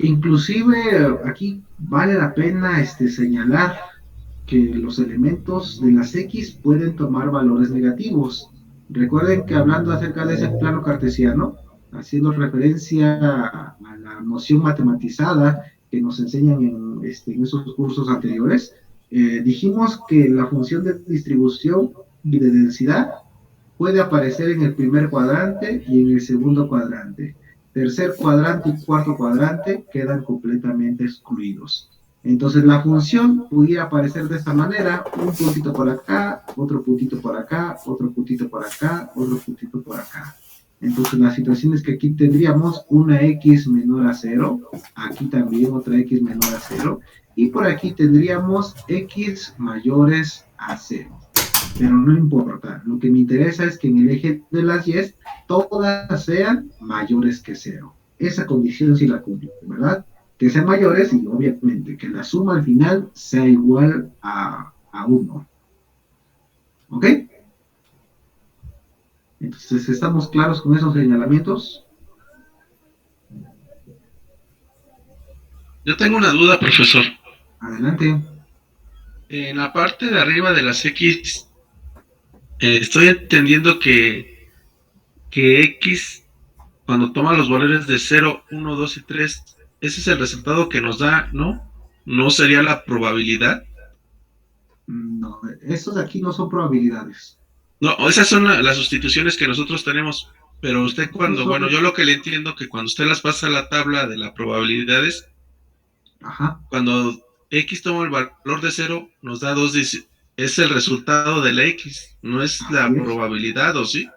Inclusive aquí vale la pena señalar que los elementos de las X pueden tomar valores negativos. Recuerden que hablando acerca de ese plano cartesiano, haciendo referencia a la noción matematizada que nos enseñan en esos cursos anteriores, dijimos que la función de distribución y de densidad puede aparecer en el primer cuadrante y en el segundo cuadrante. Tercer cuadrante y cuarto cuadrante quedan completamente excluidos. Entonces la función pudiera aparecer de esta manera: un puntito por acá, otro puntito por acá, otro puntito por acá, otro puntito por acá. Entonces la situación es que aquí tendríamos una x menor a 0, aquí también otra x menor a 0, y por aquí tendríamos x mayores a 0. Pero no importa, lo que me interesa es que en el eje de las y todas sean mayores que 0. Esa condición sí la cumple, ¿verdad? Que sean mayores y obviamente que la suma al final sea igual a 1. ¿Ok? Entonces, ¿estamos claros con esos señalamientos? Yo tengo una duda, profesor. Adelante. En la parte de arriba de las X, estoy entendiendo que X, cuando toma los valores de 0, 1, 2 y 3, ese es el resultado que nos da, ¿no? ¿No sería la probabilidad? No, estos de aquí no son probabilidades. No, esas son las sustituciones que nosotros tenemos, pero usted cuando, bueno, yo lo que le entiendo que cuando usted las pasa a la tabla de las probabilidades, Ajá. Cuando X toma el valor de 0, nos da 2, es el resultado de la X, no es la Así es. probabilidad, ¿o sí?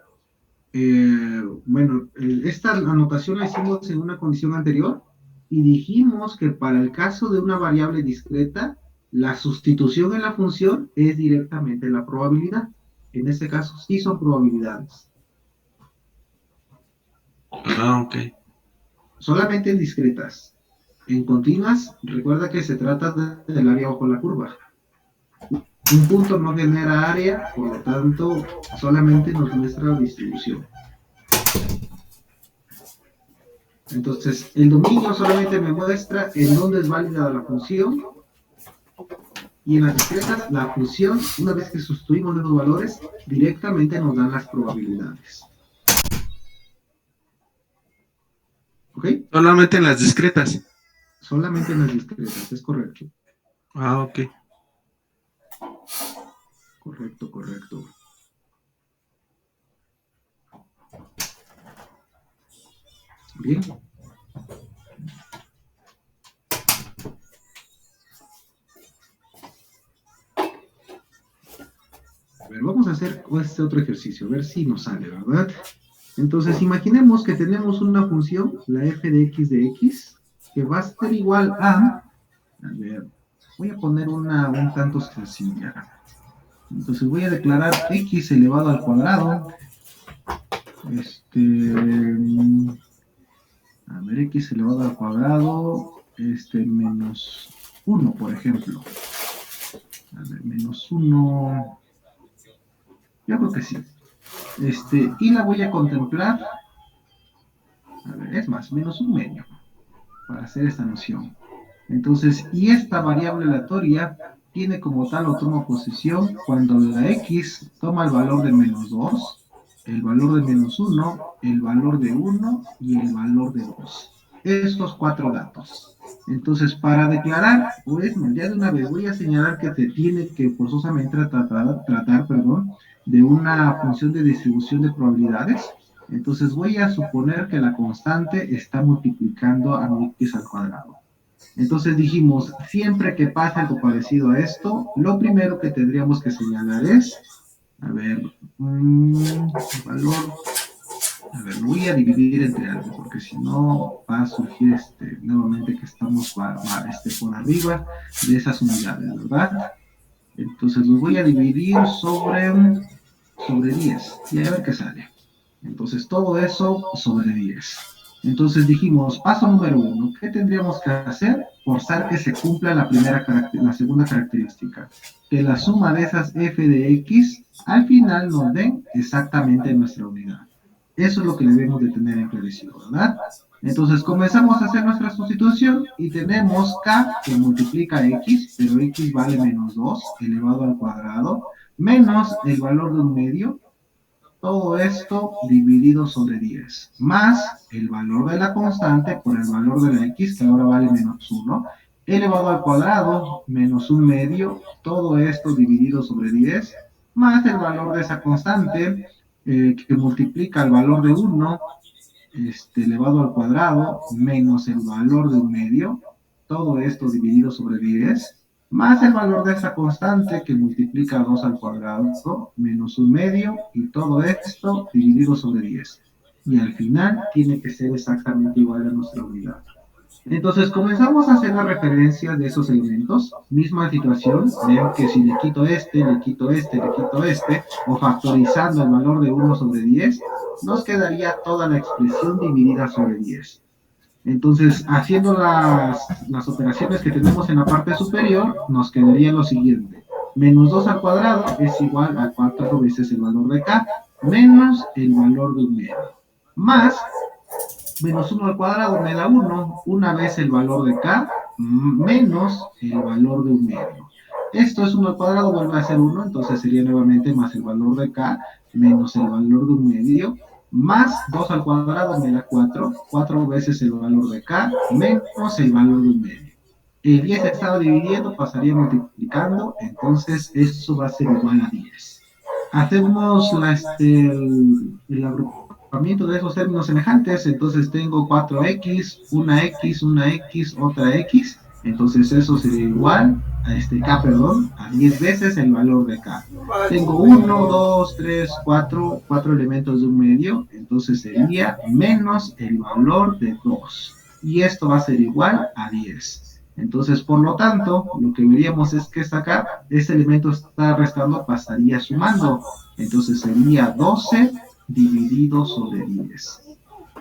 Bueno, esta anotación la hicimos en una condición anterior y dijimos que para el caso de una variable discreta, la sustitución en la función es directamente la probabilidad. En este caso sí son probabilidades. Ah, ok. Solamente en discretas. En continuas, recuerda que se trata del área bajo la curva. Un punto no genera área, por lo tanto, solamente nos muestra la distribución. Entonces, el dominio solamente me muestra en dónde es válida la función, y en las discretas, la función, una vez que sustituimos los valores, directamente nos dan las probabilidades. ¿Ok? Solamente en las discretas. Solamente en las discretas, es correcto. Ah, ok. Correcto, correcto. Bien. A ver, vamos a hacer este otro ejercicio, a ver si nos sale, ¿verdad? Entonces, imaginemos que tenemos una función, la f de x, que va a ser igual a ver, voy a poner una un tanto sencilla. Entonces voy a declarar x elevado al cuadrado, a ver, x elevado al cuadrado, menos 1, por ejemplo. A ver, menos 1, yo creo que sí. Y la voy a contemplar, a ver, es más, menos un medio, para hacer esta noción. Entonces, y esta variable aleatoria tiene como tal o toma posición cuando la x toma el valor de menos 2, el valor de menos 1, el valor de 1 y el valor de 2. Estos 4 datos. Entonces, para declarar, pues, ya de una vez voy a señalar que te tiene que forzosamente tratar de una función de distribución de probabilidades. Entonces, voy a suponer que la constante está multiplicando a mi x al cuadrado. Entonces dijimos, siempre que pase algo parecido a esto, lo primero que tendríamos que señalar es, a ver, valor, a ver, lo voy a dividir entre algo, porque si no va a surgir nuevamente que estamos por arriba de esas unidades, ¿verdad? Entonces los voy a dividir sobre 10, y a ver qué sale. Entonces todo eso sobre 10. Entonces dijimos, paso número 1, ¿qué tendríamos que hacer? Forzar que se cumpla la segunda característica, que la suma de esas f de x al final nos den exactamente nuestra unidad. Eso es lo que debemos de tener en clarísimo, ¿verdad? Entonces comenzamos a hacer nuestra sustitución y tenemos k que multiplica x, pero x vale menos 2 elevado al cuadrado, menos el valor de un medio, todo esto dividido sobre 10, más el valor de la constante por el valor de la x, que ahora vale menos 1, elevado al cuadrado, menos un medio, todo esto dividido sobre 10, más el valor de esa constante, que multiplica el valor de 1, elevado al cuadrado, menos el valor de un medio, todo esto dividido sobre 10, más el valor de esa constante que multiplica 2 al cuadrado, menos un medio, y todo esto dividido sobre 10. Y al final tiene que ser exactamente igual a nuestra unidad. Entonces comenzamos a hacer la referencia de esos elementos, misma situación, vean que si le quito le quito le quito o factorizando el valor de 1 sobre 10, nos quedaría toda la expresión dividida sobre 10. Entonces, haciendo las operaciones que tenemos en la parte superior, nos quedaría lo siguiente. Menos 2 al cuadrado es igual a 4 veces el valor de k, menos el valor de un medio. Más, menos 1 al cuadrado me da 1, una vez el valor de k, menos el valor de un medio. Esto es 1 al cuadrado, vuelve a ser 1, entonces sería nuevamente más el valor de k, menos el valor de un medio, más 2 al cuadrado me da 4 veces el valor de k, menos el valor de un medio. El 10 estaba dividiendo, pasaría multiplicando, entonces eso va a ser igual a 10. Hacemos el agrupamiento de esos términos semejantes, entonces tengo 4x, una x, otra x, Entonces eso sería igual a K, perdón, a 10 veces el valor de K. Tengo 1, 2, 3, 4 elementos de un medio, entonces sería menos el valor de 2. Y esto va a ser igual a 10. Entonces, por lo tanto, lo que veríamos es que sacar, este elemento está restando, pasaría sumando. Entonces sería 12 dividido sobre 10.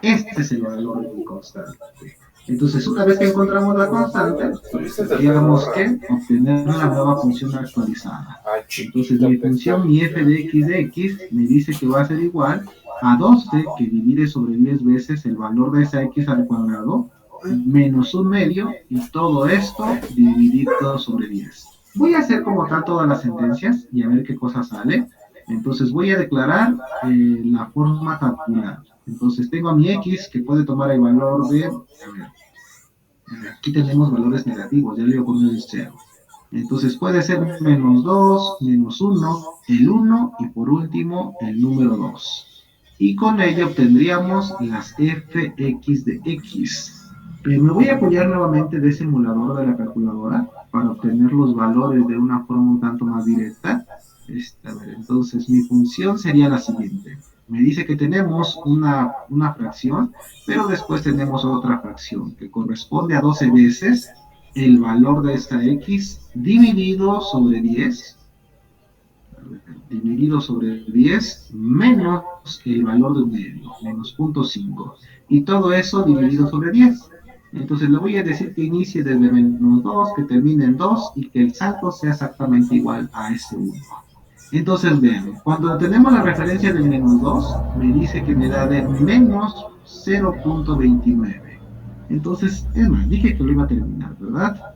Este es el valor de mi constante. Entonces, una vez que encontramos la constante, pues tendríamos que obtener la nueva función actualizada. Entonces, mi función, mi f de x, me dice que va a ser igual a 12, que divide sobre 10 veces el valor de esa x al cuadrado, menos un medio, y todo esto dividido sobre 10. Voy a hacer como tal todas las sentencias y a ver qué cosa sale. Entonces, voy a declarar la forma tabular. Entonces tengo a mi x que puede tomar el valor de, aquí tenemos valores negativos, ya le voy a poner el 0. Entonces puede ser menos 2, menos 1, el 1 y por último el número 2. Y con ello obtendríamos las fx de x. Me voy a apoyar nuevamente de ese emulador de la calculadora para obtener los valores de una forma un tanto más directa. Entonces mi función sería la siguiente. Me dice que tenemos una fracción, pero después tenemos otra fracción que corresponde a 12 veces el valor de esta x dividido sobre 10, menos el valor de un medio, menos 0.5, y todo eso dividido sobre 10. Entonces le voy a decir que inicie desde menos 2, que termine en 2 y que el salto sea exactamente igual a ese 1. Entonces vean, cuando tenemos la referencia del menos 2, me dice que me da de menos 0.29. Entonces, es más, dije que lo iba a terminar, ¿verdad?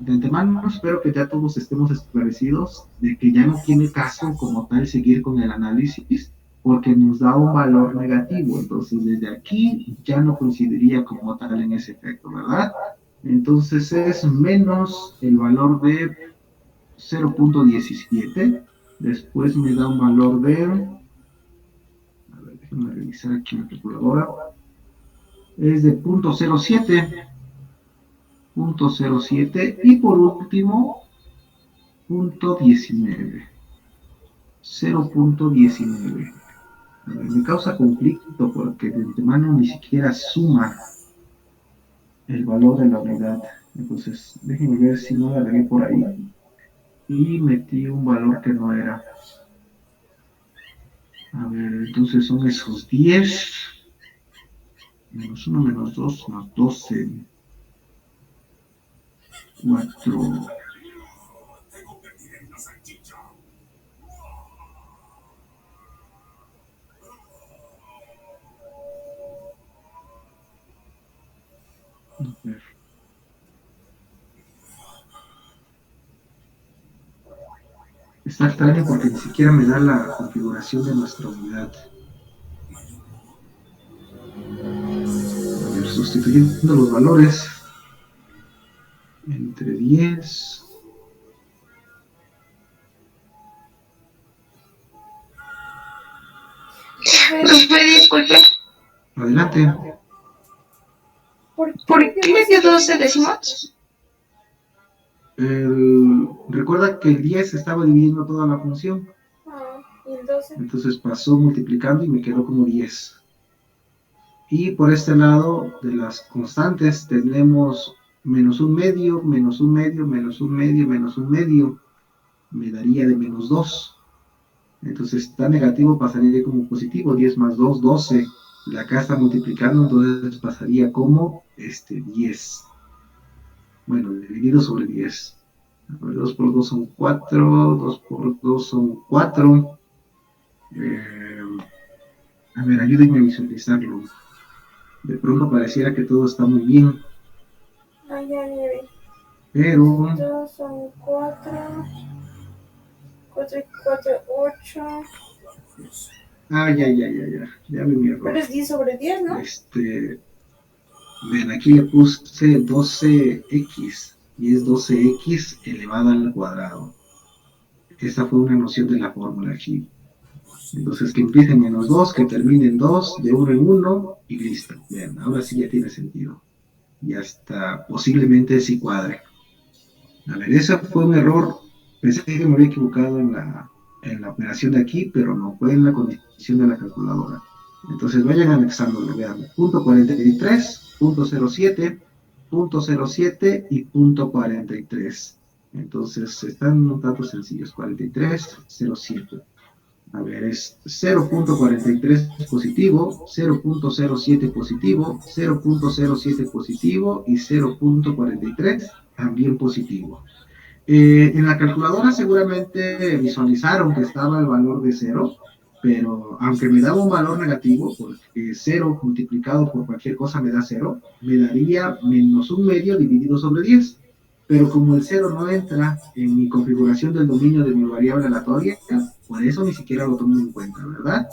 De antemano espero que ya todos estemos esclarecidos de que ya no tiene caso como tal seguir con el análisis, porque nos da un valor negativo. Entonces, desde aquí ya no coincidiría como tal en ese efecto, ¿verdad? Entonces es menos el valor de 0.17. Después me da un valor de, a ver, déjenme revisar aquí en la calculadora, es de 0.07, y por último 0.19. A ver, me causa conflicto porque de antemano ni siquiera suma el valor de la unidad. Entonces déjenme ver si no la regué por ahí y metí un valor que no era. A ver, entonces son esos 10, menos 1, menos 2, más 12, 4. A ver. Está extraño porque ni siquiera me da la configuración de nuestra unidad. A ver, sustituyendo los valores entre 10. Disculpe. Adelante. ¿Por qué le dio 12 décimos? Recuerda que el 10 estaba dividiendo toda la función. ¿Y el 12? Entonces pasó multiplicando y me quedó como 10. Y por este lado de las constantes tenemos menos un medio, menos un medio, menos un medio, menos un medio. Me daría de menos 2. Entonces está negativo, pasaría como positivo. 10 más 2, 12. La acá está multiplicando, entonces pasaría como 10. Bueno, dividido sobre 10. A ver, 2 por 2 son 4, 2 por 2 son 4. A ver, ayúdenme a visualizarlo. De pronto pareciera que todo está muy bien. Ah, ya vi. Pero... 2 son 4. 4 y 4, 8. Ah, ya vi mi error. Pero es 10 sobre 10, ¿no? Ven, aquí le puse 12x, y es 12x elevado al cuadrado. Esta fue una noción de la fórmula aquí. Entonces, que empiece en menos 2, que termine en 2, de 1 en 1, y listo. Bien, ahora sí ya tiene sentido. y hasta posiblemente sí cuadre. A ver, ese fue un error. Pensé que me había equivocado en la operación de aquí, pero no, fue en la condición de la calculadora. Entonces vayan anexándolo, vean, punto 43, punto 07, punto 07 y punto 43. Entonces están unos datos sencillos, 43, 07. A ver, es 0.43 positivo, 0.07 positivo, 0.07 positivo y 0.43 también positivo. En la calculadora seguramente visualizaron que estaba el valor de 0, pero aunque me daba un valor negativo, porque 0 multiplicado por cualquier cosa me da 0, me daría menos un medio dividido sobre 10. Pero como el 0 no entra en mi configuración del dominio de mi variable aleatoria, por eso ni siquiera lo tomo en cuenta, ¿verdad?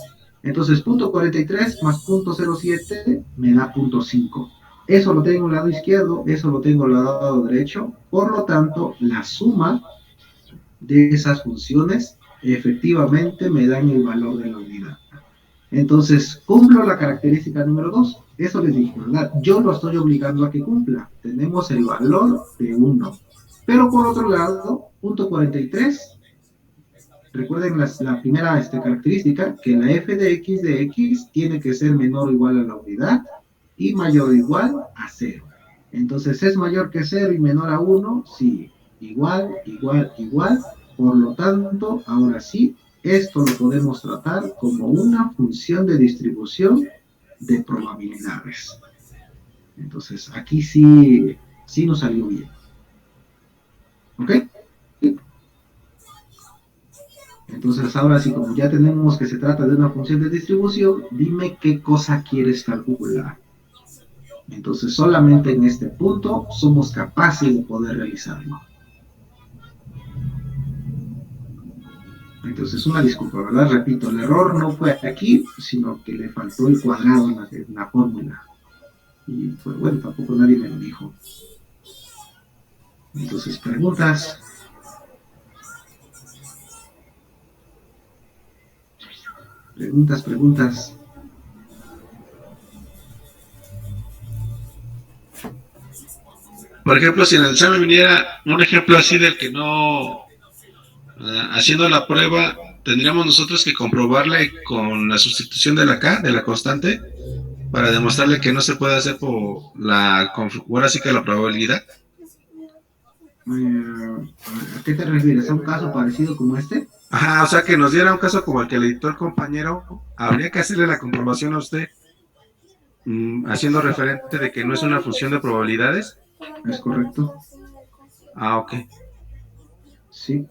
Entonces, punto 43 más punto 07 me da punto 5. Eso lo tengo al lado izquierdo, eso lo tengo al lado derecho. Por lo tanto, la suma de esas funciones efectivamente me dan el valor de la unidad. Entonces, cumplo la característica número 2. Eso les dije, ¿verdad? Yo lo estoy obligando a que cumpla. Tenemos el valor de 1. Pero por otro lado, punto 43, recuerden la primera característica, que la f de x tiene que ser menor o igual a la unidad y mayor o igual a 0. Entonces, ¿es mayor que 0 y menor a 1? Sí. Igual, igual, igual. Por lo tanto, ahora sí, esto lo podemos tratar como una función de distribución de probabilidades. Entonces, aquí sí nos salió bien. ¿Ok? Entonces, ahora sí, como ya tenemos que se trata de una función de distribución, dime qué cosa quieres calcular. Entonces, solamente en este punto somos capaces de poder realizarlo. Entonces, una disculpa, ¿verdad? Repito, el error no fue aquí, sino que le faltó el cuadrado en la fórmula. Y pues bueno, tampoco nadie me lo dijo. Entonces, preguntas. Preguntas. Por ejemplo, si en el examen viniera un ejemplo así del que no, haciendo la prueba, tendríamos nosotros que comprobarle con la sustitución de la K, de la constante, para demostrarle que no se puede hacer por ahora sí que la probabilidad. ¿A qué te refieres? ¿A un caso parecido como este? Ajá, o sea, que nos diera un caso como el que le dictó el compañero, habría que hacerle la comprobación a usted, haciendo referente de que no es una función de probabilidades. ¿Es correcto? Ah, ok. Sí.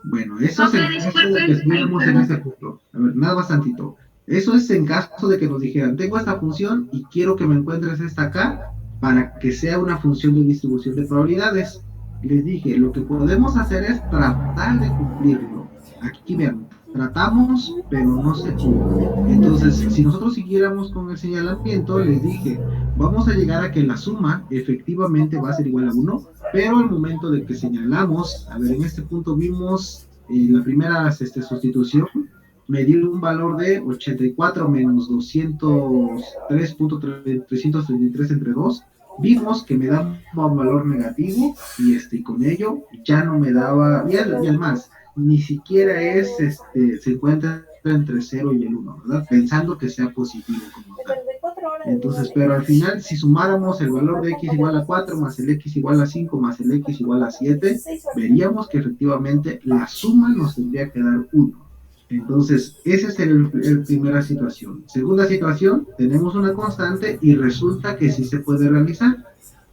Bueno, eso es en caso de que estuviéramos en este punto. A ver, nada más tantito. Eso es en caso de que nos dijeran, tengo esta función y quiero que me encuentres esta acá para que sea una función de distribución de probabilidades. Les dije, lo que podemos hacer es tratar de cumplirlo. Aquí vean, tratamos, pero no se cumple. Entonces, si nosotros siguiéramos con el señalamiento, les dije, vamos a llegar a que la suma efectivamente va a ser igual a 1, pero al momento de que señalamos, a ver, en este punto vimos la primera sustitución, me dio un valor de 84 menos 203.333 entre 2, vimos que me daba un valor negativo y con ello ya no me daba, y además, ni siquiera se encuentra entre 0 y el 1, ¿verdad? Pensando que sea positivo como tal. Entonces, pero al final, si sumáramos el valor de x igual a 4, más el x igual a 5, más el x igual a 7, veríamos que efectivamente la suma nos tendría que dar 1. Entonces, esa es la primera situación. Segunda situación, tenemos una constante y resulta que sí se puede realizar.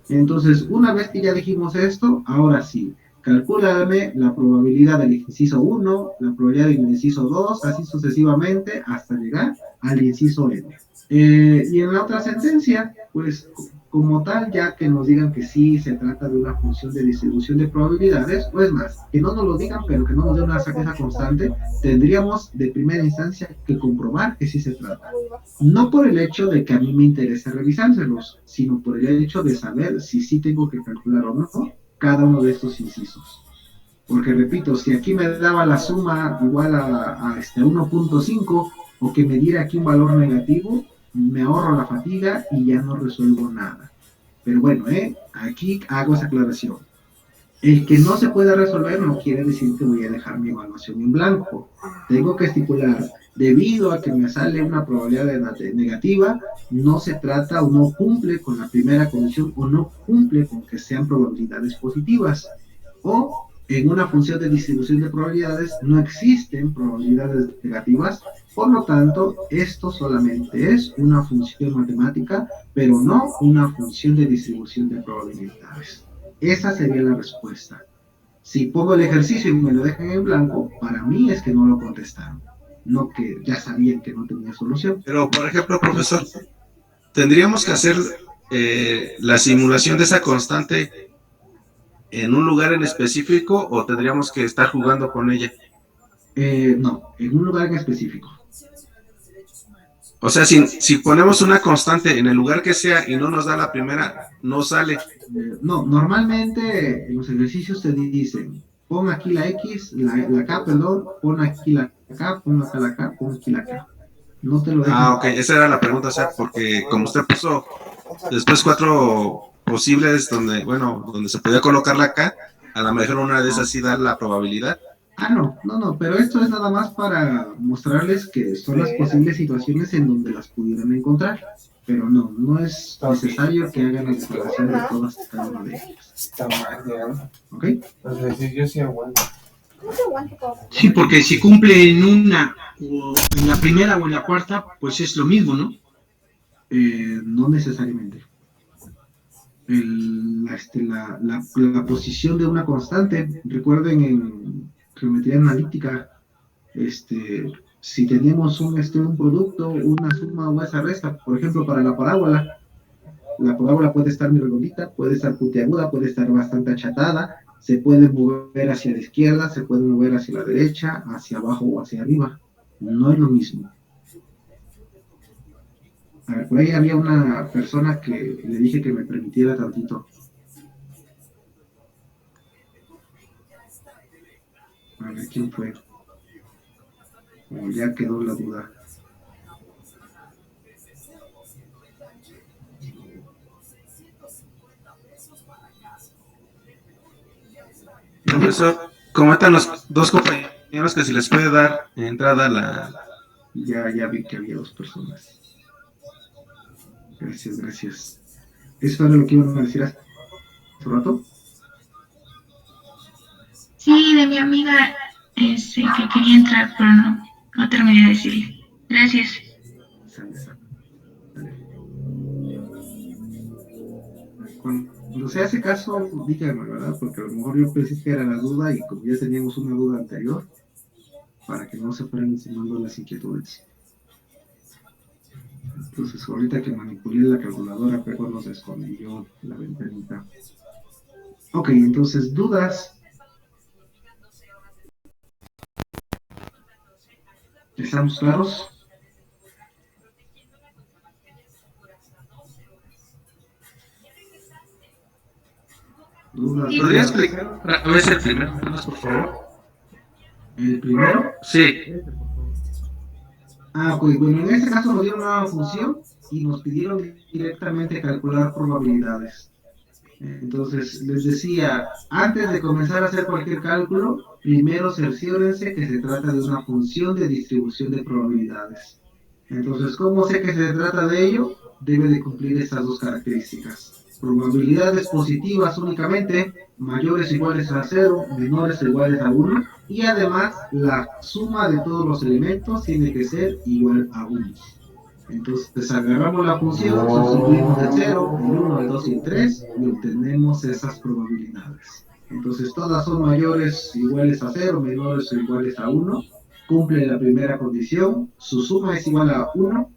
Entonces, una vez que ya dijimos esto, ahora sí, calcúlame la probabilidad del inciso 1, la probabilidad del inciso 2, así sucesivamente, hasta llegar al inciso n. Y en la otra sentencia, pues, como tal, ya que nos digan que sí se trata de una función de distribución de probabilidades, o es más, que no nos lo digan, pero que no nos den una esa constante, tendríamos de primera instancia que comprobar que sí se trata. No por el hecho de que a mí me interese revisárselos, sino por el hecho de saber si sí tengo que calcular o no cada uno de estos incisos. Porque repito, si aquí me daba la suma igual a 1.5, o que me diera aquí un valor negativo, me ahorro la fatiga y ya no resuelvo nada. Pero bueno, aquí hago esa aclaración. El que no se pueda resolver no quiere decir que voy a dejar mi evaluación en blanco. Tengo que estipular, debido a que me sale una probabilidad negativa, no se trata o no cumple con la primera condición o no cumple con que sean probabilidades positivas. O en una función de distribución de probabilidades no existen probabilidades negativas, por lo tanto, esto solamente es una función matemática, pero no una función de distribución de probabilidades. Esa sería la respuesta. Si pongo el ejercicio y me lo dejan en blanco, para mí es que no lo contestaron, no que ya sabían que no tenía solución. Pero, por ejemplo, profesor, tendríamos que hacer la simulación de esa constante en un lugar en específico o tendríamos que estar jugando con ella. No, en un lugar en específico. O sea, si ponemos una constante en el lugar que sea y no nos da la primera, no sale. No, normalmente en los ejercicios te dicen, pon aquí la X, la K, perdón, pon aquí la K, pon acá la K, pon aquí la K. No te lo dejan. Ah, ok, esa era la pregunta, o sea, porque como usted puso después 4 posibles donde se podía colocar la K, a lo mejor una de esas sí da la probabilidad. No, pero esto es nada más para mostrarles que son las posibles situaciones en donde las pudieran encontrar, pero no es necesario que hagan la exploración de todas y cada una de ellas. Está mal, ya. ¿Ok? Entonces, yo sí aguanto. ¿Cómo se aguanta todo? Sí, porque si cumple en una, o en la primera o en la cuarta, pues es lo mismo, ¿no? No necesariamente. La posición de una constante, recuerden en geometría analítica, si tenemos un producto, una suma o esa resta, por ejemplo, para la parábola puede estar muy redondita, puede estar puntiaguda, puede estar bastante achatada, se puede mover hacia la izquierda, se puede mover hacia la derecha, hacia abajo o hacia arriba. No es lo mismo. A ver, por ahí había una persona que le dije que me permitiera tantito. A ver, ¿quién fue? Oh, ya quedó la duda. Profesor, comentan los dos compañeros que se les puede dar entrada a la... Ya vi que había 2 personas. Gracias. ¿Eso era lo que iban a decir hace rato? Sí, de mi amiga que quería entrar, pero no terminé de decirle. Gracias. Sale. Cuando se hace caso, díganme, ¿verdad? Porque a lo mejor yo pensé que era la duda y como ya teníamos una duda anterior, para que no se fueran insinuando las inquietudes. Entonces, ahorita que manipulé la calculadora, pero nos escondió la ventanita. Ok, entonces, dudas. ¿Estamos claros? ¿Dudas? ¿Podría explicar otra vez el primero, por favor? ¿El primero? Sí. Pues bueno, en este caso nos dieron una función y nos pidieron directamente calcular probabilidades. Entonces, les decía, antes de comenzar a hacer cualquier cálculo, primero cerciórense que se trata de una función de distribución de probabilidades. Entonces, ¿cómo sé que se trata de ello? Debe de cumplir estas 2 características. Probabilidades positivas únicamente, mayores o iguales a 0, menores o iguales a 1, y además la suma de todos los elementos tiene que ser igual a 1. Entonces agarramos la función, sustituimos el 0, el 1, el 2 y el 3 y obtenemos esas probabilidades. Entonces todas son mayores o iguales a 0, menores o iguales a 1, cumple la primera condición, su suma es igual a 1,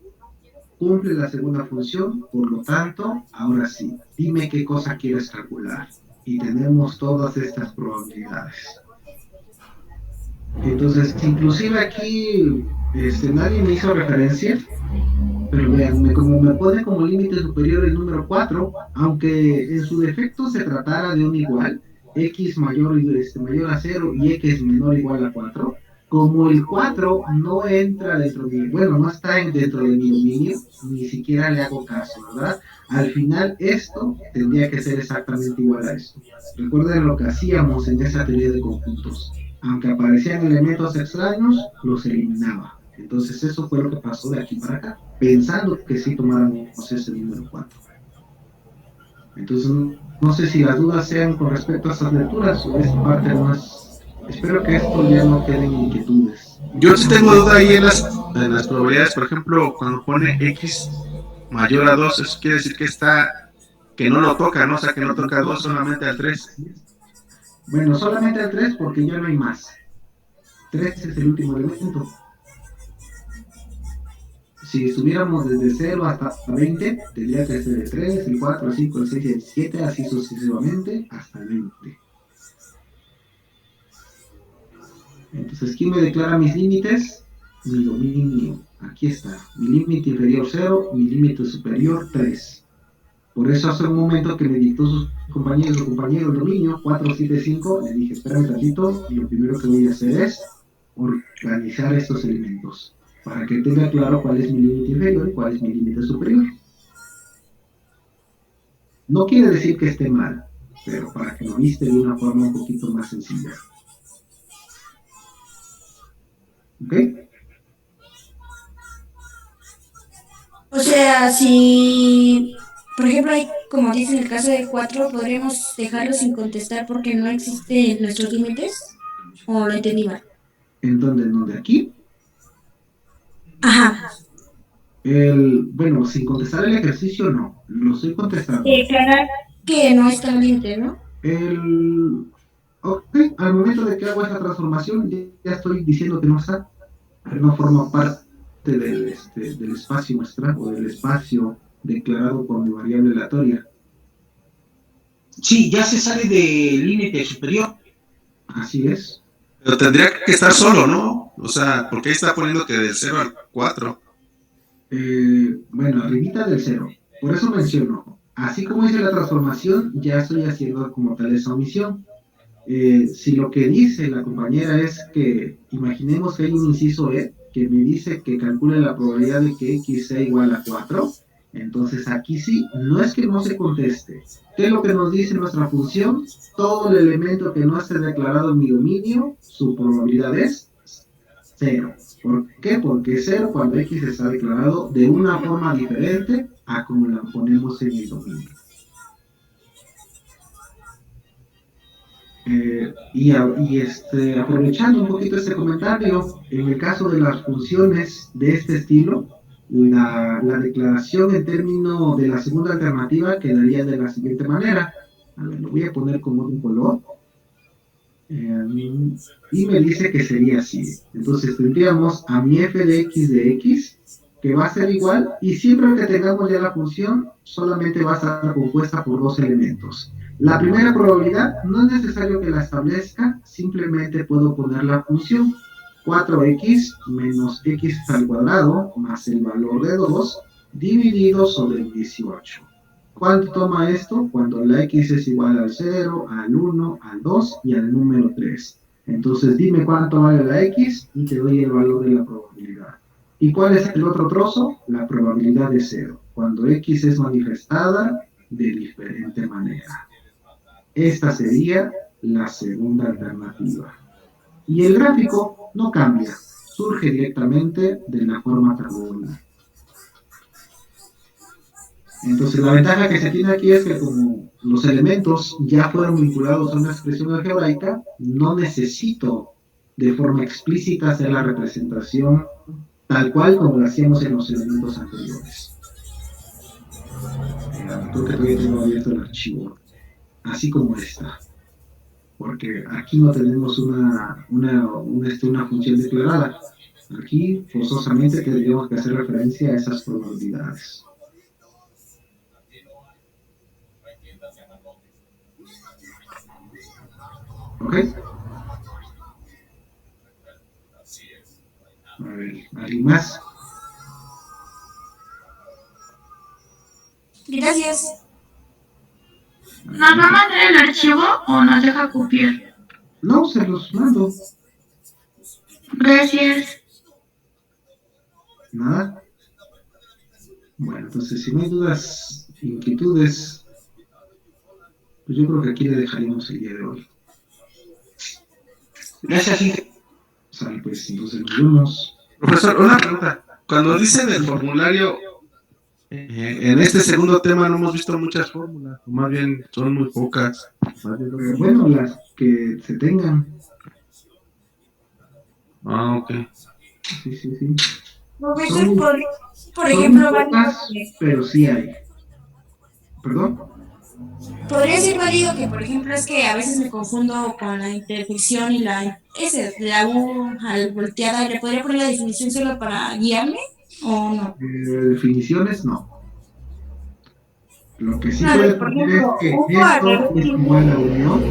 cumple la segunda función, por lo tanto, ahora sí, dime qué cosa quieres calcular. Y tenemos todas estas probabilidades. Entonces, inclusive aquí nadie me hizo referencia, pero vean, como me pone como límite superior el número 4, aunque en su defecto se tratara de un igual, x mayor a 0 y x menor o igual a 4, Como el 4 no entra dentro de, bueno, no está dentro de mi dominio, ni siquiera le hago caso, ¿verdad? Al final esto tendría que ser exactamente igual a esto. Recuerden lo que hacíamos en esa teoría de conjuntos. Aunque aparecían elementos extraños, los eliminaba. Entonces eso fue lo que pasó de aquí para acá, pensando que sí tomáramos ese número 4. Entonces no sé si las dudas sean con respecto a estas lecturas o esta parte más. Espero que esto ya no queden inquietudes. Yo sí tengo duda ahí en las probabilidades, por ejemplo, cuando pone X mayor a 2, eso quiere decir que no lo toca, ¿no? O sea, que no toca 2, solamente al 3. Bueno, solamente al 3 porque ya no hay más. 3 es el último elemento. Si estuviéramos desde 0 hasta 20, tendría que ser el 3, el 4, el 5, el 6, el 7, así sucesivamente hasta el 20. Entonces, ¿quién me declara mis límites? Mi dominio. Aquí está. Mi límite inferior 0, mi límite superior 3. Por eso hace un momento que me dictó su compañero el dominio 475, le dije, espérame un ratito, y lo primero que voy a hacer es organizar estos elementos, para que tenga claro cuál es mi límite inferior y cuál es mi límite superior. No quiere decir que esté mal, pero para que lo viste de una forma un poquito más sencilla. ¿Ok? O sea, si, por ejemplo, hay, como dice en el caso de 4, podríamos dejarlo sin contestar porque no existen nuestros límites. ¿O lo entendí mal? ¿En dónde? ¿En dónde? ¿Aquí? Ajá. Bueno, sin contestar el ejercicio, no. Lo estoy contestando. Declarar que no está en límite, ¿no? Ok, al momento de que hago esa transformación, ya estoy diciendo que no está, que no forma parte del espacio muestral o del espacio declarado por mi variable aleatoria. Sí, ya se sale del límite superior. Así es. Pero tendría que estar solo, ¿no? O sea, porque ahí está poniendo que del 0 al 4. Bueno, arribita del 0. Por eso menciono, así como hice la transformación, ya estoy haciendo como tal esa omisión. Si lo que dice la compañera es que, imaginemos que hay un inciso E, que me dice que calcule la probabilidad de que X sea igual a 4, entonces aquí sí, no es que no se conteste. ¿Qué es lo que nos dice nuestra función? Todo el elemento que no esté declarado en mi dominio, su probabilidad es 0. ¿Por qué? Porque 0 cuando X está declarado de una forma diferente a como la ponemos en el dominio. Aprovechando un poquito este comentario, en el caso de las funciones de este estilo, la declaración en términos de la segunda alternativa quedaría de la siguiente manera. A ver, lo voy a poner con otro color. Y me dice que sería así. Entonces tendríamos a mi f de x, que va a ser igual, y siempre que tengamos ya la función, solamente va a estar compuesta por dos elementos. La primera probabilidad no es necesario que la establezca, simplemente puedo poner la función 4x menos x al cuadrado más el valor de 2 dividido sobre el 18. ¿Cuánto toma esto? Cuando la x es igual al 0, al 1, al 2 y al número 3. Entonces dime cuánto vale la x y te doy el valor de la probabilidad. ¿Y cuál es el otro trozo? La probabilidad de 0, cuando x es manifestada de diferente manera. Esta sería la segunda alternativa. Y el gráfico no cambia, surge directamente de la forma tabular. Entonces la ventaja que se tiene aquí es que como los elementos ya fueron vinculados a una expresión algebraica, no necesito de forma explícita hacer la representación tal cual como lo hacíamos en los elementos anteriores. Creo que todavía tengo abierto el archivo, así como esta, porque aquí no tenemos una función declarada. Aquí forzosamente tendríamos que hacer referencia a esas probabilidades. ¿Ok? A ver, ¿alguien más? Gracias. ¿Nos va a mandar el archivo o nos deja copiar? No, se los mando. Gracias. ¿Nada? Bueno, entonces si no hay dudas, inquietudes, pues yo creo que aquí le dejaríamos el día de hoy. Gracias, Inge. Sale, pues entonces nos vemos. Profesor, una pregunta. Cuando dicen el formulario, en este segundo tema no hemos visto muchas fórmulas, o más bien son muy pocas. Bueno, las que se tengan. Ah, ok. Sí, sí, sí. Profesor, Son, por son ejemplo, pocas, pero sí hay. ¿Perdón? podría ser válido que, por ejemplo, es que a veces me confundo con la intersección y la U al volteada. ¿Le podría poner la definición solo para guiarme o no? Definiciones, no. Lo que sí No, puede por poner es ejemplo, que U al esto es revés. igual a unión.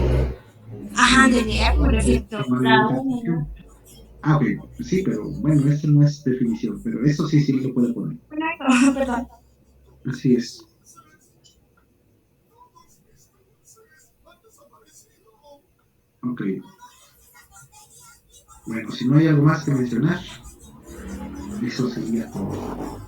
Ajá, de leer, me refiero. Igual a La U, intersección. Ah, ok, sí, pero bueno, esta no es definición, pero eso sí, sí lo puede poner. perdón. Así es. Ok. Bueno, si no hay algo más que mencionar, eso sería todo.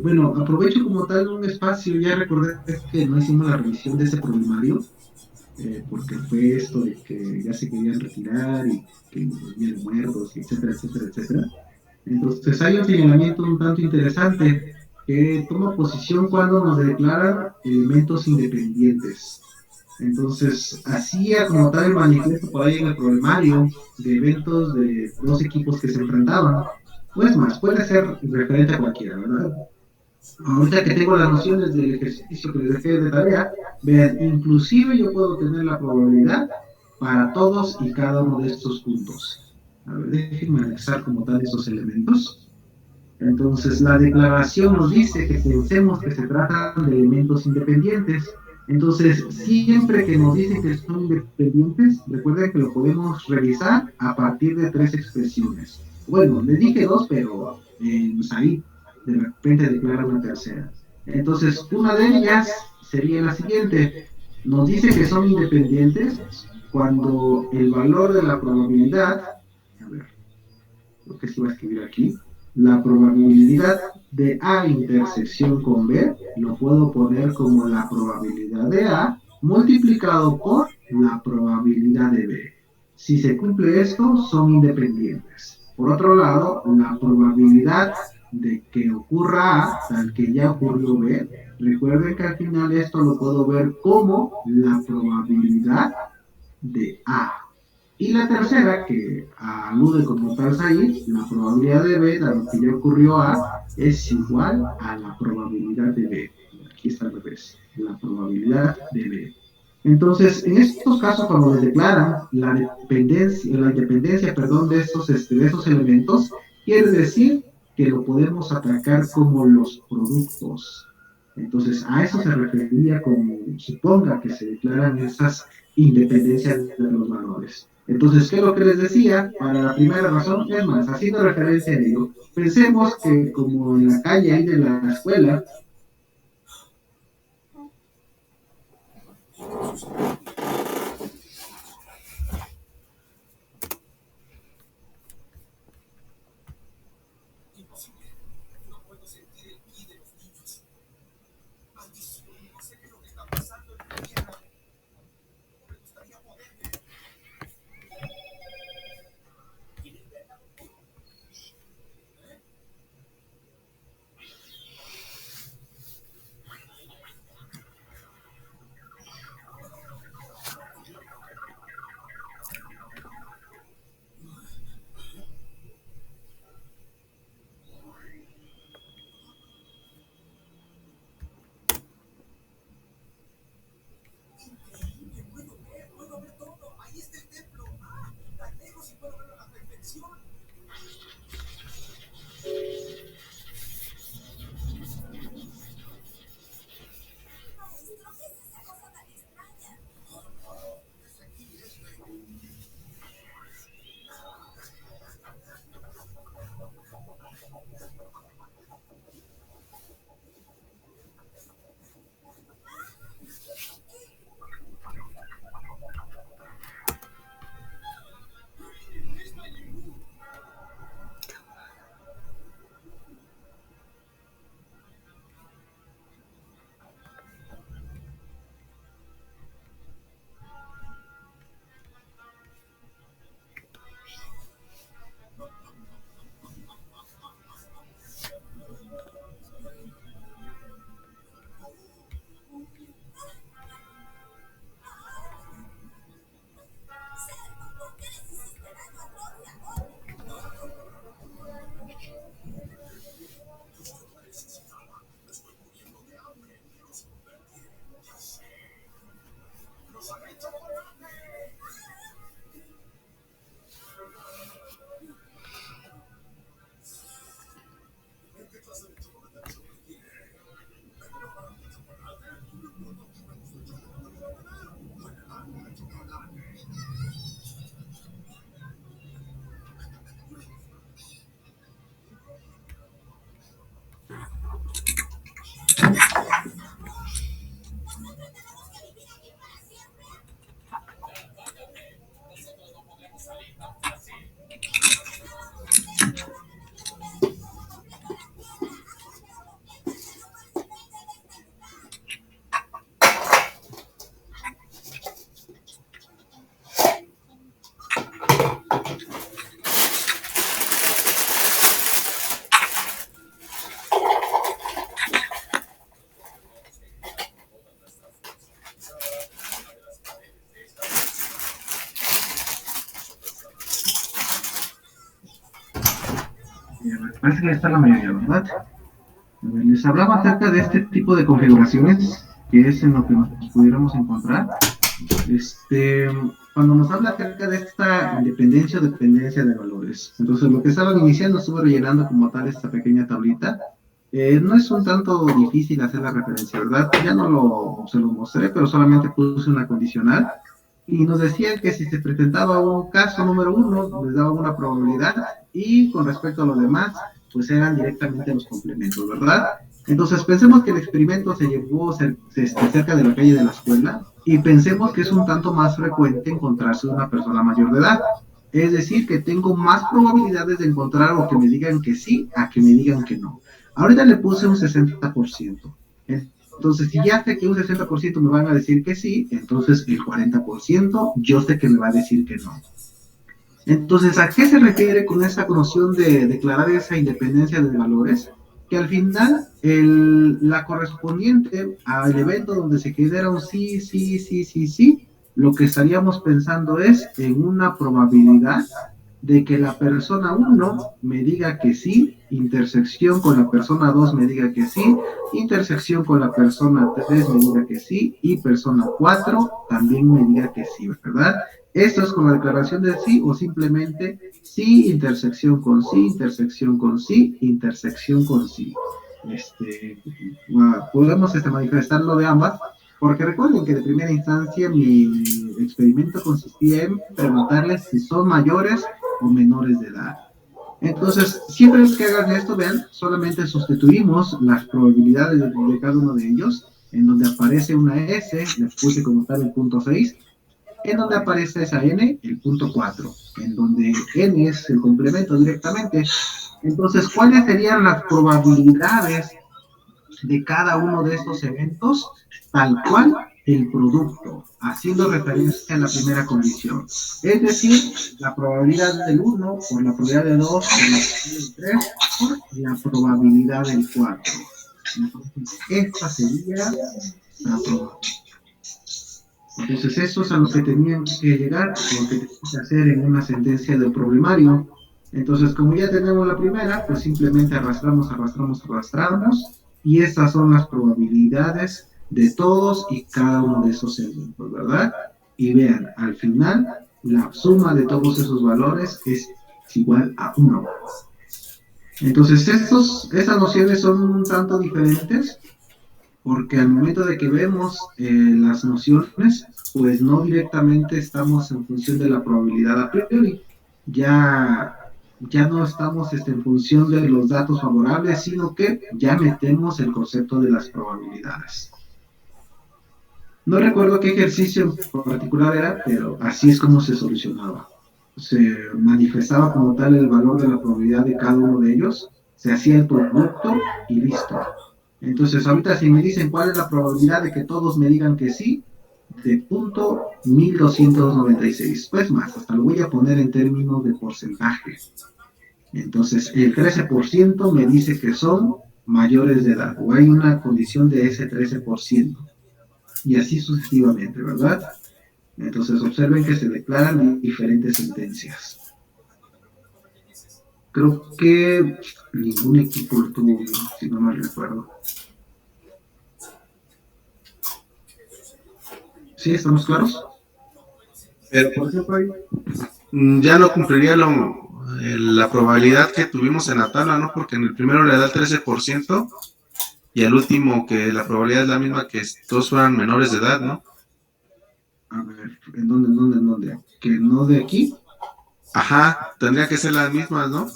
Bueno, aprovecho como tal un espacio, ya recordé que no hicimos la revisión de ese problemario, porque fue esto de que ya se querían retirar y que habían muertos, etcétera, etcétera, etcétera. Entonces hay un señalamiento un tanto interesante que toma posición cuando nos declaran elementos independientes. Entonces, hacía como tal el manifiesto por ahí en el problemario de eventos de dos equipos que se enfrentaban. Pues más, puede ser referente a cualquiera, ¿verdad? Ahorita que tengo las nociones del ejercicio que les dejé de tarea, vean, inclusive yo puedo tener la probabilidad para todos y cada uno de estos puntos. A ver, déjenme anexar como tal esos elementos. Entonces, la declaración nos dice que pensemos que se tratan de elementos independientes. Entonces, siempre que nos dicen que son independientes, recuerden que lo podemos revisar a partir de tres expresiones. Bueno, les dije dos, pero pues ahí de repente declara una tercera. Entonces, una de ellas sería la siguiente. Nos dice que son independientes cuando el valor de la probabilidad, a ver, lo que se va a escribir aquí, la probabilidad de A intersección con B, lo puedo poner como la probabilidad de A multiplicado por la probabilidad de B. Si se cumple esto, son independientes. Por otro lado, la probabilidad de que ocurra A, tal que ya ocurrió B, recuerden que al final esto lo puedo ver como la probabilidad de A. Y la tercera, que alude como tal ahí, la probabilidad de B, dado que ya ocurrió A, es igual a la probabilidad de B. Aquí está al revés, la probabilidad de B. Entonces, en estos casos, cuando les declaran la independencia, perdón, de esos elementos, quiere decir que lo podemos atacar como los productos. Entonces, a eso se refería como suponga que se declaran esas independencias de los valores. Entonces, ¿qué es lo que les decía? Para la primera razón, es más, haciendo referencia a ello, pensemos que como en la calle ahí de la escuela, Parece que ya está la mayoría, ¿verdad? Les hablaba acerca de este tipo de configuraciones, que es en lo que nos pudiéramos encontrar. Cuando nos habla acerca de esta independencia o dependencia de valores. Entonces, lo que estaban iniciando, estuve rellenando como tal esta pequeña tablita. No es un tanto difícil hacer la referencia, ¿verdad? Ya no se lo mostré, pero solamente puse una condicional. Y nos decían que si se presentaba un caso número 1, les daba una probabilidad, y con respecto a lo demás, pues eran directamente los complementos, ¿verdad? Entonces pensemos que el experimento se llevó cerca de la calle de la escuela, y pensemos que es un tanto más frecuente encontrarse una persona mayor de edad. Es decir, que tengo más probabilidades de encontrar o que me digan que sí a que me digan que no. Ahorita le puse un 60%. Entonces, si ya sé que un 60% me van a decir que sí, entonces el 40% yo sé que me va a decir que no. Entonces, ¿a qué se refiere con esta noción de declarar esa independencia de valores? Que al final, la correspondiente al evento donde se quedara un sí, sí, sí, sí, sí, lo que estaríamos pensando es en una probabilidad de que la persona 1 me diga que sí, intersección con la persona 2 me diga que sí, intersección con la persona 3 me diga que sí, y persona 4 también me diga que sí, ¿verdad? Esto es con la declaración de sí, o simplemente sí, intersección con sí, intersección con sí, intersección con sí. Podemos manifestarlo de ambas, porque recuerden que de primera instancia mi experimento consistía en preguntarles si son mayores o menores de edad. Entonces, siempre que hagan esto, vean, solamente sustituimos las probabilidades de cada uno de ellos, en donde aparece una S, le puse como tal el punto 6, en donde aparece esa N, el punto 4, en donde N es el complemento directamente. Entonces, ¿cuáles serían las probabilidades de cada uno de estos eventos? Tal cual el producto, haciendo referencia a la primera condición. Es decir, la probabilidad del 1 por la probabilidad de 2 por la probabilidad del 3 por la probabilidad del 4. Entonces, esta sería la probabilidad. Entonces, eso es a lo que tenían que llegar, lo que tenían que hacer en una sentencia del problemario. Entonces, como ya tenemos la primera, pues simplemente arrastramos, y estas son las probabilidades de todos y cada uno de esos eventos, ¿verdad? Y vean, al final, la suma de todos esos valores es igual a 1. Entonces, estas nociones son un tanto diferentes, porque al momento de que vemos las nociones, pues no directamente estamos en función de la probabilidad a priori, ya no estamos en función de los datos favorables, sino que ya metemos el concepto de las probabilidades. No recuerdo qué ejercicio en particular era, pero así es como se solucionaba. Se manifestaba como tal el valor de la probabilidad de cada uno de ellos, se hacía el producto y listo. Entonces, ahorita si me dicen cuál es la probabilidad de que todos me digan que sí, de punto 1296. Pues más, hasta lo voy a poner en términos de porcentaje. Entonces, el 13% me dice que son mayores de edad, o hay una condición de ese 13%. Y así sucesivamente, ¿verdad? Entonces, observen que se declaran diferentes sentencias. Creo que ningún equipo lo tuvo bien, si no mal recuerdo. ¿Sí? ¿Estamos claros? Pero, por ejemplo, ya no cumpliría la probabilidad que tuvimos en la tabla, ¿no? Porque en el primero le da el 13% y al último que la probabilidad es la misma, que todos fueran menores de edad, ¿no? A ver, ¿en dónde? ¿Que no de aquí? Ajá, tendría que ser las mismas, ¿no?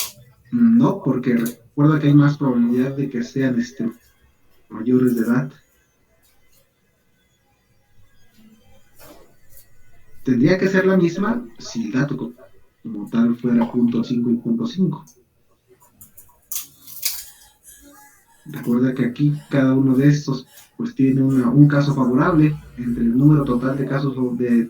No, porque recuerda que hay más probabilidad de que sean mayores de edad. Tendría que ser la misma si el dato como tal fuera .5 y .5. Recuerda que aquí cada uno de estos pues tiene un caso favorable entre el número total de casos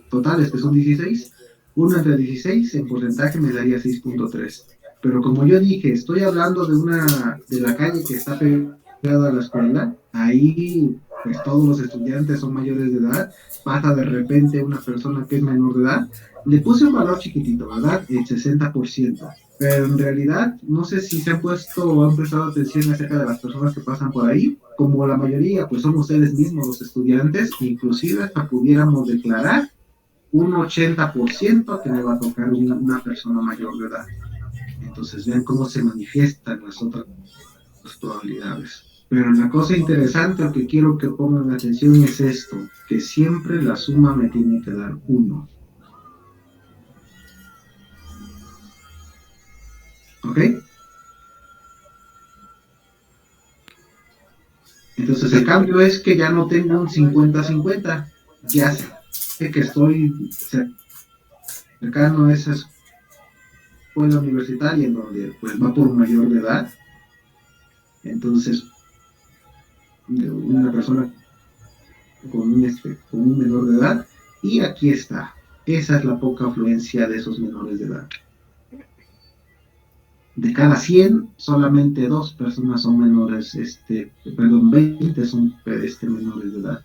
totales, que son 16. Uno entre 16 en porcentaje me daría 6.3. Pero como yo dije, estoy hablando de la calle que está pegada a la escuela. Ahí pues todos los estudiantes son mayores de edad. Pasa de repente una persona que es menor de edad, le puse un valor chiquitito, ¿verdad? El 60%. Pero en realidad, no sé si se han puesto o han prestado atención acerca de las personas que pasan por ahí. Como la mayoría, pues son ustedes mismos los estudiantes, inclusive hasta pudiéramos declarar un 80% que le va a tocar una persona mayor de edad. Entonces vean cómo se manifiestan las otras probabilidades. Pero la cosa interesante que quiero que pongan atención es esto, que siempre la suma me tiene que dar 1. ¿Ok? Entonces el cambio es que ya no tengo un 50-50, ya sé que estoy cercano a esa escuela universitaria en donde pues va por un mayor de edad. Entonces una persona con un menor de edad, y aquí está, esa es la poca afluencia de esos menores de edad. De cada 100, solamente 2 personas son menores, 20 son menores de edad.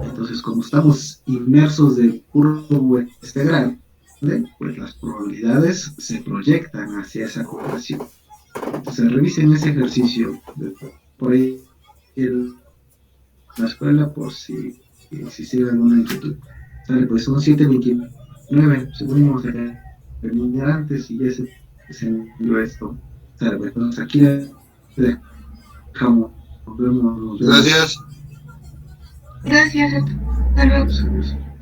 Entonces, como estamos inmersos de puro grande, pues las probabilidades se proyectan hacia esa correlación. Entonces, revisen ese ejercicio por ahí en la escuela por si sirve alguna inquietud. Sale, pues son 7:29, según vamos a terminar antes y ya se envió esto. Sale, pues aquí dejamos. Nos vemos. Gracias. Gracias, hasta luego.